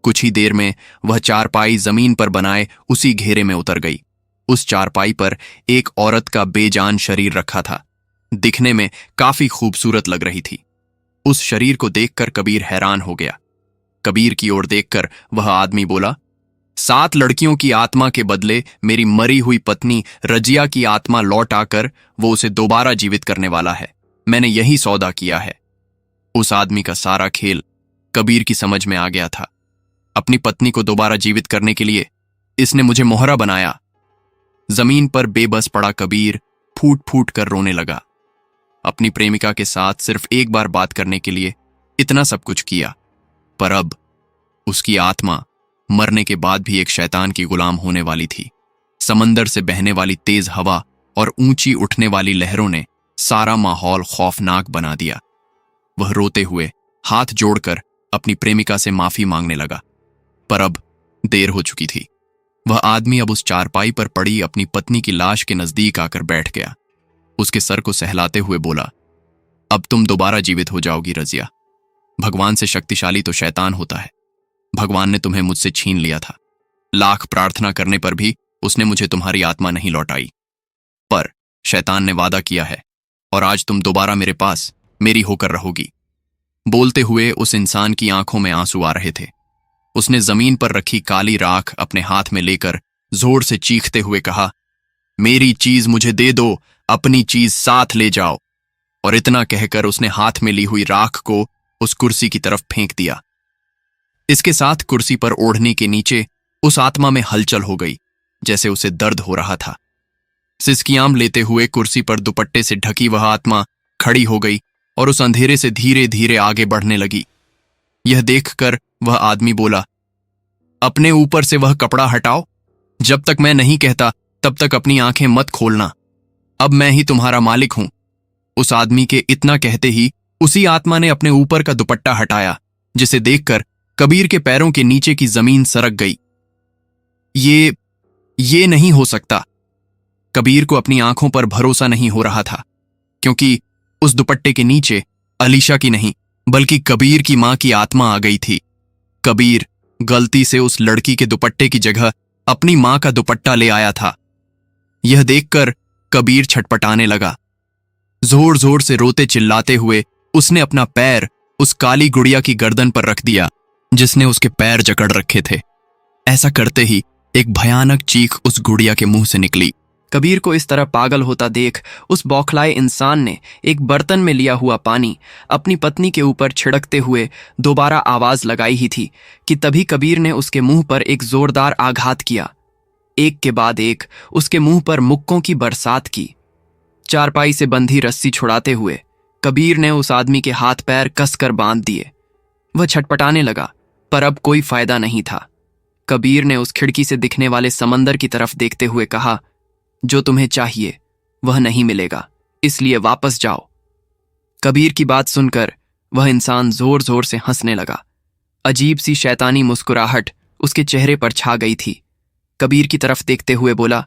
कुछ ही देर में वह चारपाई जमीन पर बनाए उसी घेरे में उतर गई। उस चारपाई पर एक औरत का बेजान शरीर रखा था। दिखने में काफी खूबसूरत लग रही थी। उस शरीर को देखकर कबीर हैरान हो गया। कबीर की ओर देखकर वह आदमी बोला, 7 लड़कियों की आत्मा के बदले मेरी मरी हुई पत्नी रजिया की आत्मा लौट आकर वो उसे दोबारा जीवित करने वाला है। मैंने यही सौदा किया है। उस आदमी का सारा खेल कबीर की समझ में आ गया था। अपनी पत्नी को दोबारा जीवित करने के लिए इसने मुझे मोहरा बनाया। जमीन पर बेबस पड़ा कबीर फूट फूट कर रोने लगा। अपनी प्रेमिका के साथ सिर्फ एक बार बात करने के लिए इतना सब कुछ किया, पर अब उसकी आत्मा मरने के बाद भी एक शैतान की गुलाम होने वाली थी। समंदर से बहने वाली तेज हवा और ऊंची उठने वाली लहरों ने सारा माहौल खौफनाक बना दिया। वह रोते हुए हाथ जोड़कर अपनी प्रेमिका से माफी मांगने लगा, पर अब देर हो चुकी थी। वह आदमी अब उस चारपाई पर पड़ी अपनी पत्नी की लाश के नजदीक आकर बैठ गया। उसके सर को सहलाते हुए बोला, अब तुम दोबारा जीवित हो जाओगी रजिया। भगवान से शक्तिशाली तो शैतान होता है। भगवान ने तुम्हें मुझसे छीन लिया था। लाख प्रार्थना करने पर भी उसने मुझे तुम्हारी आत्मा नहीं लौटाई, पर शैतान ने वादा किया है और आज तुम दोबारा मेरे पास मेरी होकर रहोगी। बोलते हुए उस इंसान की आंखों में आंसू आ रहे थे। उसने जमीन पर रखी काली राख अपने हाथ में लेकर जोर से चीखते हुए कहा, मेरी चीज मुझे दे दो, अपनी चीज साथ ले जाओ। और इतना कहकर उसने हाथ में ली हुई राख को उस कुर्सी की तरफ फेंक दिया। इसके साथ कुर्सी पर ओढ़ने के नीचे उस आत्मा में हलचल हो गई, जैसे उसे दर्द हो रहा था। सिसकियां लेते हुए कुर्सी पर दुपट्टे से ढकी वह आत्मा खड़ी हो गई और उस अंधेरे से धीरे धीरे आगे बढ़ने लगी। यह देखकर वह आदमी बोला, अपने ऊपर से वह कपड़ा हटाओ। जब तक मैं नहीं कहता तब तक अपनी आंखें मत खोलना। अब मैं ही तुम्हारा मालिक हूं। उस आदमी के इतना कहते ही उसी आत्मा ने अपने ऊपर का दुपट्टा हटाया, जिसे देखकर कबीर के पैरों के नीचे की जमीन सरक गई। ये नहीं हो सकता। कबीर को अपनी आंखों पर भरोसा नहीं हो रहा था, क्योंकि उस दुपट्टे के नीचे अलीशा की नहीं बल्कि कबीर की मां की आत्मा आ गई थी। कबीर गलती से उस लड़की के दुपट्टे की जगह अपनी मां का दुपट्टा ले आया था। यह देखकर कबीर छटपटाने लगा। जोर जोर से रोते चिल्लाते हुए उसने अपना पैर उस काली गुड़िया की गर्दन पर रख दिया, जिसने उसके पैर जकड़ रखे थे। ऐसा करते ही एक भयानक चीख उस गुड़िया के मुंह से निकली। कबीर को इस तरह पागल होता देख उस बौखलाए इंसान ने एक बर्तन में लिया हुआ पानी अपनी पत्नी के ऊपर छिड़कते हुए दोबारा आवाज लगाई ही थी कि तभी कबीर ने उसके मुंह पर एक जोरदार आघात किया। एक के बाद एक उसके मुंह पर मुक्कों की बरसात की। चारपाई से बंधी रस्सी छुड़ाते हुए कबीर ने उस आदमी के हाथ पैर कसकर बांध दिए। वह छटपटाने लगा, पर अब कोई फायदा नहीं था। कबीर ने उस खिड़की से दिखने वाले समंदर की तरफ देखते हुए कहा, जो तुम्हें चाहिए वह नहीं मिलेगा, इसलिए वापस जाओ। कबीर की बात सुनकर वह इंसान जोर जोर से हंसने लगा। अजीब सी शैतानी मुस्कुराहट उसके चेहरे पर छा गई थी। कबीर की तरफ देखते हुए बोला,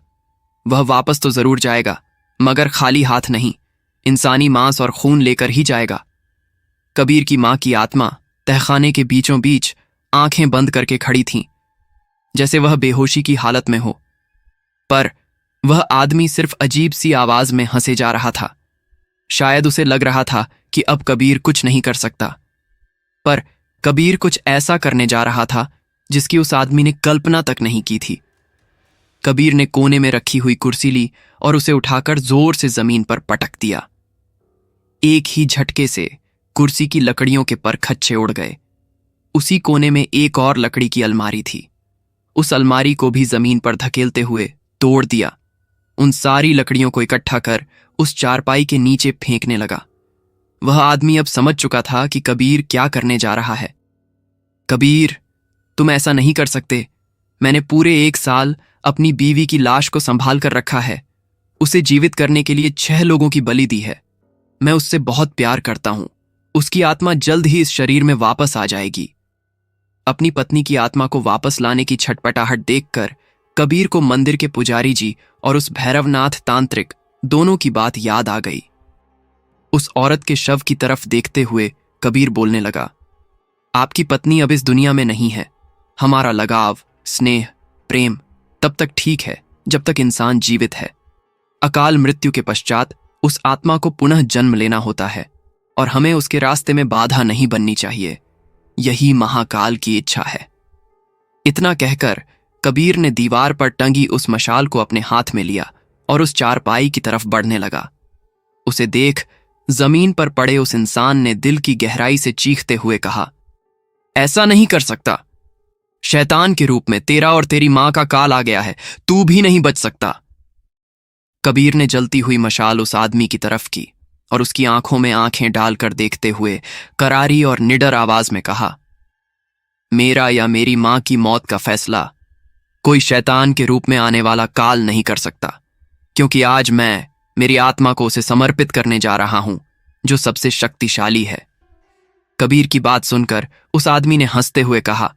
वह वापस तो जरूर जाएगा, मगर खाली हाथ नहीं, इंसानी मांस और खून लेकर ही जाएगा। कबीर की मां की आत्मा तहखाने के बीचों बीच आंखें बंद करके खड़ी थी, जैसे वह बेहोशी की हालत में हो। पर वह आदमी सिर्फ अजीब सी आवाज में हंसे जा रहा था। शायद उसे लग रहा था कि अब कबीर कुछ नहीं कर सकता, पर कबीर कुछ ऐसा करने जा रहा था जिसकी उस आदमी ने कल्पना तक नहीं की थी। कबीर ने कोने में रखी हुई कुर्सी ली और उसे उठाकर जोर से जमीन पर पटक दिया। एक ही झटके से कुर्सी की लकड़ियों के पर खच्चे उड़ गए। उसी कोने में एक और लकड़ी की अलमारी थी। उस अलमारी को भी जमीन पर धकेलते हुए तोड़ दिया। उन सारी लकड़ियों को इकट्ठा कर उस चारपाई के नीचे फेंकने लगा। वह आदमी अब समझ चुका था कि कबीर क्या करने जा रहा है। कबीर, तुम ऐसा नहीं कर सकते। मैंने पूरे 1 साल अपनी बीवी की लाश को संभाल कर रखा है। उसे जीवित करने के लिए 6 लोगों की बलि दी है। मैं उससे बहुत प्यार करता हूं। उसकी आत्मा जल्द ही इस शरीर में वापस आ जाएगी। अपनी पत्नी की आत्मा को वापस लाने की छटपटाहट देखकर कबीर को मंदिर के पुजारी जी और उस भैरवनाथ तांत्रिक दोनों की बात याद आ गई। उस औरत के शव की तरफ देखते हुए कबीर बोलने लगा, आपकी पत्नी अब इस दुनिया में नहीं है। हमारा लगाव, स्नेह, प्रेम तब तक ठीक है जब तक इंसान जीवित है। अकाल मृत्यु के पश्चात उस आत्मा को पुनः जन्म लेना होता है और हमें उसके रास्ते में बाधा नहीं बननी चाहिए। यही महाकाल की इच्छा है। इतना कहकर कबीर ने दीवार पर टंगी उस मशाल को अपने हाथ में लिया और उस चारपाई की तरफ बढ़ने लगा। उसे देख जमीन पर पड़े उस इंसान ने दिल की गहराई से चीखते हुए कहा, ऐसा नहीं कर सकता। शैतान के रूप में तेरा और तेरी मां का काल आ गया है, तू भी नहीं बच सकता। कबीर ने जलती हुई मशाल उस आदमी की तरफ की और उसकी आंखों में आंखें डालकर देखते हुए करारी और निडर आवाज में कहा, मेरा या मेरी मां की मौत का फैसला कोई शैतान के रूप में आने वाला काल नहीं कर सकता, क्योंकि आज मैं मेरी आत्मा को उसे समर्पित करने जा रहा हूं जो सबसे शक्तिशाली है। कबीर की बात सुनकर उस आदमी ने हंसते हुए कहा,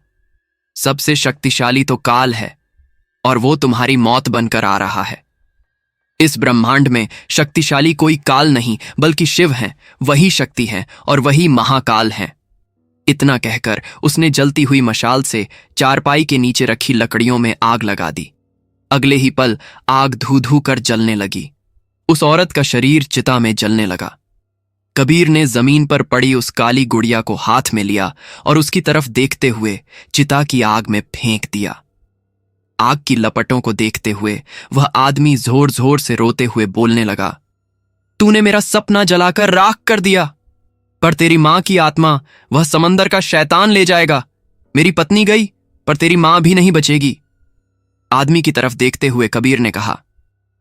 सबसे शक्तिशाली तो काल है और वो तुम्हारी मौत बनकर आ रहा है। इस ब्रह्मांड में शक्तिशाली कोई काल नहीं बल्कि शिव हैं। वही शक्ति है और वही महाकाल हैं। इतना कहकर उसने जलती हुई मशाल से चारपाई के नीचे रखी लकड़ियों में आग लगा दी। अगले ही पल आग धू धू कर जलने लगी। उस औरत का शरीर चिता में जलने लगा। कबीर ने जमीन पर पड़ी उस काली गुड़िया को हाथ में लिया और उसकी तरफ देखते हुए चिता की आग में फेंक दिया। आग की लपटों को देखते हुए वह आदमी जोर जोर से रोते हुए बोलने लगा, तूने मेरा सपना जलाकर राख कर दिया, पर तेरी मां की आत्मा वह समंदर का शैतान ले जाएगा। मेरी पत्नी गई, पर तेरी मां भी नहीं बचेगी। आदमी की तरफ देखते हुए कबीर ने कहा,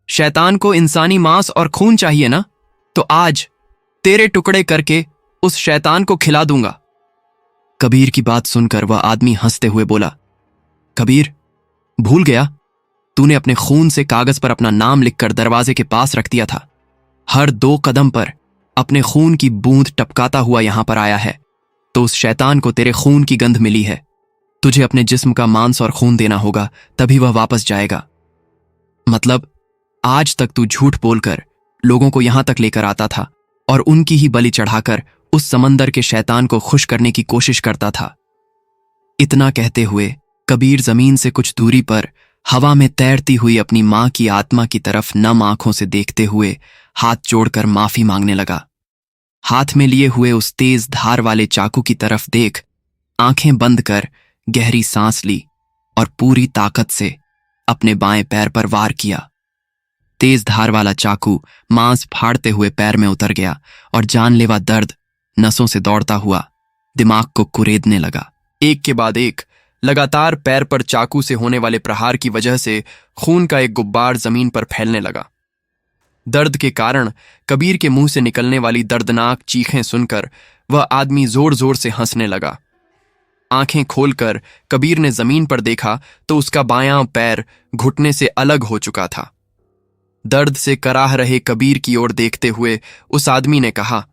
शैतान को इंसानी मांस और खून चाहिए ना, तो आज तेरे टुकड़े करके उस शैतान को खिला दूंगा। कबीर की बात सुनकर वह आदमी हंसते हुए बोला, कबीर, भूल गया तूने अपने खून से कागज पर अपना नाम लिखकर दरवाजे के पास रख दिया था। हर 2 कदम पर अपने खून की बूंद टपकाता हुआ यहां पर आया है, तो उस शैतान को तेरे खून की गंध मिली है। तुझे अपने जिस्म का मांस और खून देना होगा, तभी वह वापस जाएगा। मतलब आज तक तू झूठ बोलकर लोगों को यहां तक लेकर आता था और उनकी ही बलि चढ़ाकर उस समंदर के शैतान को खुश करने की कोशिश करता था। इतना कहते हुए कबीर जमीन से कुछ दूरी पर हवा में तैरती हुई अपनी मां की आत्मा की तरफ नम आंखों से देखते हुए हाथ जोड़कर माफी मांगने लगा। हाथ में लिए हुए उस तेज धार वाले चाकू की तरफ देख आंखें बंद कर गहरी सांस ली और पूरी ताकत से अपने बाएं पैर पर वार किया। तेज धार वाला चाकू मांस फाड़ते हुए पैर में उतर गया और जानलेवा दर्द नसों से दौड़ता हुआ दिमाग को कुरेदने लगा। एक के बाद एक लगातार पैर पर चाकू से होने वाले प्रहार की वजह से खून का एक गुब्बार जमीन पर फैलने लगा। दर्द के कारण कबीर के मुंह से निकलने वाली दर्दनाक चीखें सुनकर वह आदमी जोर जोर से हंसने लगा। आंखें खोलकर कबीर ने जमीन पर देखा तो उसका बायां पैर घुटने से अलग हो चुका था। दर्द से कराह रहे कबीर की ओर देखते हुए उस आदमी ने कहा,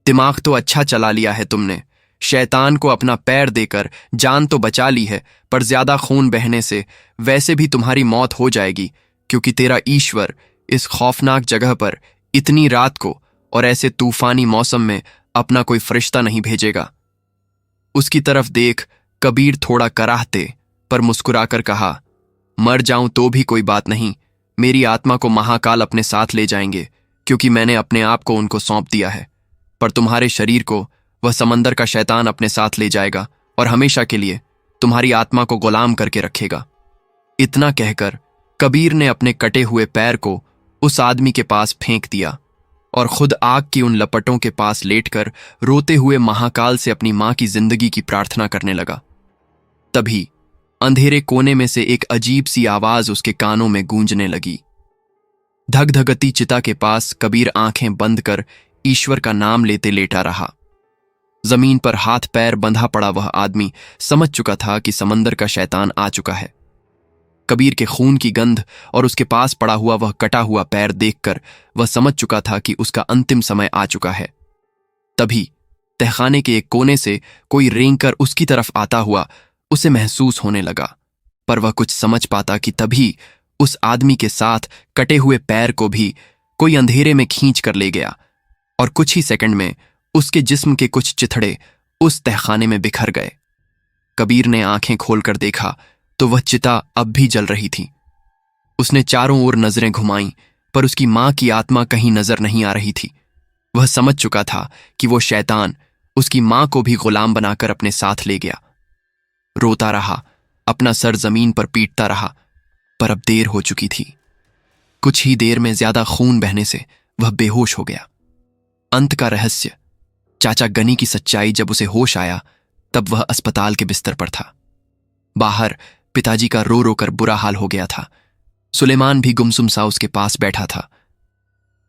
दिमाग तो अच्छा चला लिया है तुमने। शैतान को अपना पैर देकर जान तो बचा ली है, पर ज्यादा खून बहने से वैसे भी तुम्हारी मौत हो जाएगी, क्योंकि तेरा ईश्वर इस खौफनाक जगह पर इतनी रात को और ऐसे तूफानी मौसम में अपना कोई फरिश्ता नहीं भेजेगा। उसकी तरफ देख कबीर थोड़ा कराहते पर मुस्कुराकर कहा, मर जाऊं तो भी कोई बात नहीं, मेरी आत्मा को महाकाल अपने साथ ले जाएंगे, क्योंकि मैंने अपने आप को उनको सौंप दिया है। पर तुम्हारे शरीर को वह समंदर का शैतान अपने साथ ले जाएगा और हमेशा के लिए तुम्हारी आत्मा को गुलाम करके रखेगा। इतना कहकर कबीर ने अपने कटे हुए पैर को उस आदमी के पास फेंक दिया और खुद आग की उन लपटों के पास लेटकर रोते हुए महाकाल से अपनी मां की जिंदगी की प्रार्थना करने लगा। तभी अंधेरे कोने में से एक अजीब सी आवाज उसके कानों में गूंजने लगी। धगधगती चिता के पास कबीर आंखें बंद कर ईश्वर का नाम लेते लेटा रहा। जमीन पर हाथ पैर बंधा पड़ा वह आदमी समझ चुका था कि समंदर का शैतान आ चुका है। कबीर के खून की गंध और उसके पास पड़ा हुआ वह कटा हुआ पैर देखकर वह समझ चुका था कि उसका अंतिम समय आ चुका है। तभी तहखाने के एक कोने से कोई रेंगकर उसकी तरफ आता हुआ उसे महसूस होने लगा, पर वह कुछ समझ पाता कि तभी उस आदमी के साथ कटे हुए पैर को भी कोई अंधेरे में खींच कर ले गया और कुछ ही सेकंड में उसके जिस्म के कुछ चिथड़े उस तहखाने में बिखर गए। कबीर ने आंखें खोलकर देखा तो वह चिता अब भी जल रही थी। उसने चारों ओर नजरें घुमाईं, पर उसकी मां की आत्मा कहीं नजर नहीं आ रही थी। वह समझ चुका था कि वो शैतान उसकी मां को भी गुलाम बनाकर अपने साथ ले गया। रोता रहा, अपना सर जमीन पर पीटता रहा, पर अब देर हो चुकी थी। कुछ ही देर में ज्यादा खून बहने से वह बेहोश हो गया। अंत का रहस्य, चाचा गनी की सच्चाई जब उसे होश आया तब वह अस्पताल के बिस्तर पर था। बाहर पिताजी का रो रो कर बुरा हाल हो गया था। सुलेमान भी गुमसुम सा उसके पास बैठा था।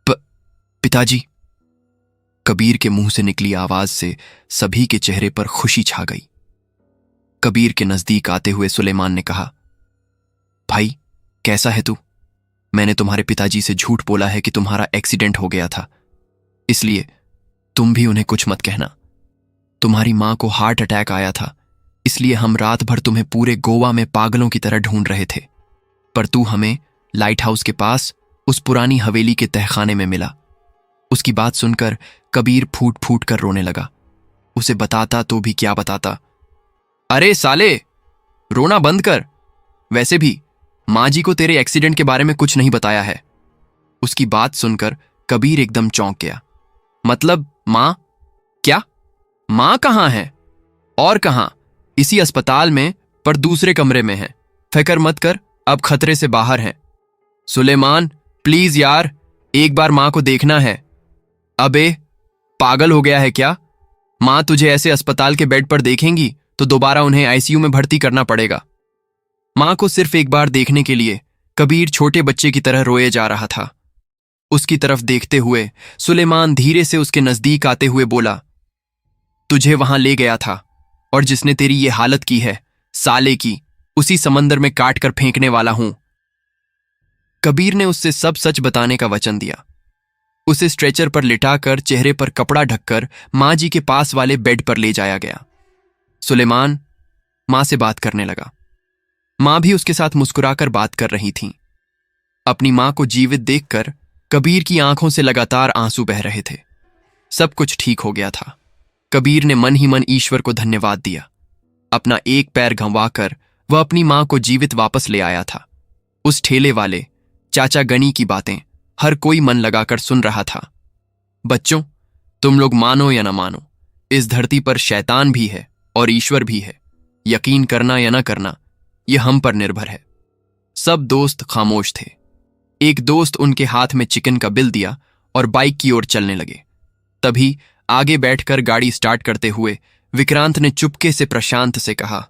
पिताजी। कबीर के मुंह से निकली आवाज से सभी के चेहरे पर खुशी छा गई। कबीर के नजदीक आते हुए सुलेमान ने कहा, भाई कैसा है तू? मैंने तुम्हारे पिताजी से झूठ बोला है कि तुम्हारा एक्सीडेंट हो गया था, इसलिए तुम भी उन्हें कुछ मत कहना। तुम्हारी मां को हार्ट अटैक आया था, इसलिए हम रात भर तुम्हें पूरे गोवा में पागलों की तरह ढूंढ रहे थे, पर तू हमें लाइट हाउस के पास उस पुरानी हवेली के तहखाने में मिला। उसकी बात सुनकर कबीर फूट फूट कर रोने लगा। उसे बताता तो भी क्या बताता। अरे साले, रोना बंद कर। वैसे भी मां जी को तेरे एक्सीडेंट के बारे में कुछ नहीं बताया है। उसकी बात सुनकर कबीर एकदम चौंक गया। मतलब मां? क्या? मां कहां है? और कहां? इसी अस्पताल में, पर दूसरे कमरे में है। फिक्र मत कर, अब खतरे से बाहर है। सुलेमान प्लीज यार, एक बार मां को देखना है। अबे पागल हो गया है क्या? मां तुझे ऐसे अस्पताल के बेड पर देखेंगी तो दोबारा उन्हें आईसीयू में भर्ती करना पड़ेगा। मां को सिर्फ एक बार देखने के लिए कबीर छोटे बच्चे की तरह रोए जा रहा था। उसकी तरफ देखते हुए सुलेमान धीरे से उसके नजदीक आते हुए बोला, तुझे वहां ले गया था और जिसने तेरी ये हालत की है, साले की, उसी समंदर में काट कर फेंकने वाला हूं। कबीर ने उससे सब सच बताने का वचन दिया। उसे स्ट्रेचर पर लिटाकर चेहरे पर कपड़ा ढककर मां जी के पास वाले बेड पर ले जाया गया। सुलेमान मां से बात करने लगा। मां भी उसके साथ मुस्कुराकर बात कर रही थीं। अपनी मां को जीवित देखकर कबीर की आंखों से लगातार आंसू बह रहे थे। सब कुछ ठीक हो गया था। कबीर ने मन ही मन ईश्वर को धन्यवाद दिया। अपना एक पैर घंवाकर वह अपनी मां को जीवित वापस ले आया था। उस ठेले वाले चाचा गनी की बातें हर कोई मन लगाकर सुन रहा था। बच्चों, तुम लोग मानो या ना मानो, इस धरती पर शैतान भी है और ईश्वर भी है। यकीन करना या ना करना, यह हम पर निर्भर है। सब दोस्त खामोश थे। एक दोस्त उनके हाथ में चिकन का बिल दिया और बाइक की ओर चलने लगे। तभी आगे बैठकर गाड़ी स्टार्ट करते हुए विक्रांत ने चुपके से प्रशांत से कहा,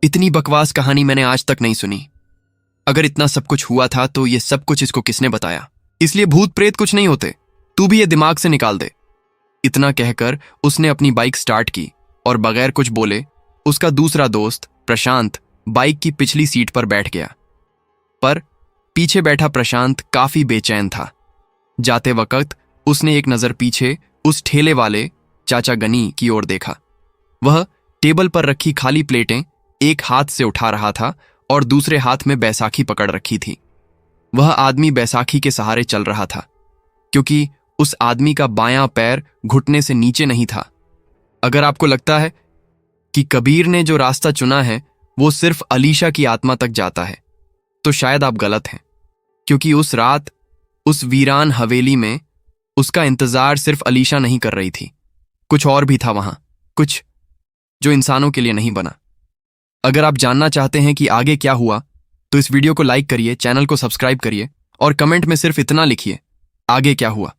इतनी बकवास कहानी मैंने आज तक नहीं सुनी। अगर इतना सब कुछ हुआ था तो ये सब कुछ इसको किसने बताया? इसलिए भूत प्रेत कुछ नहीं होते, तू भी ये दिमाग से निकाल दे। इतना कहकर उसने अपनी बाइक स्टार्ट की और बगैर कुछ बोले उसका दूसरा दोस्त प्रशांत बाइक की पिछली सीट पर बैठ गया। पर पीछे बैठा प्रशांत काफी बेचैन था। जाते वक्त उसने एक नजर पीछे उस ठेले वाले चाचा गनी की ओर देखा। वह टेबल पर रखी खाली प्लेटें एक हाथ से उठा रहा था और दूसरे हाथ में बैसाखी पकड़ रखी थी। वह आदमी बैसाखी के सहारे चल रहा था, क्योंकि उस आदमी का बायां पैर घुटने से नीचे नहीं था। अगर आपको लगता है कि कबीर ने जो रास्ता चुना है वो सिर्फ अलीशा की आत्मा तक जाता है, तो शायद आप गलत हैं, क्योंकि उस रात उस वीरान हवेली में उसका इंतजार सिर्फ अलीशा नहीं कर रही थी। कुछ और भी था वहां, कुछ जो इंसानों के लिए नहीं बना। अगर आप जानना चाहते हैं कि आगे क्या हुआ, तो इस वीडियो को लाइक करिए, चैनल को सब्सक्राइब करिए और कमेंट में सिर्फ इतना लिखिए, आगे क्या हुआ।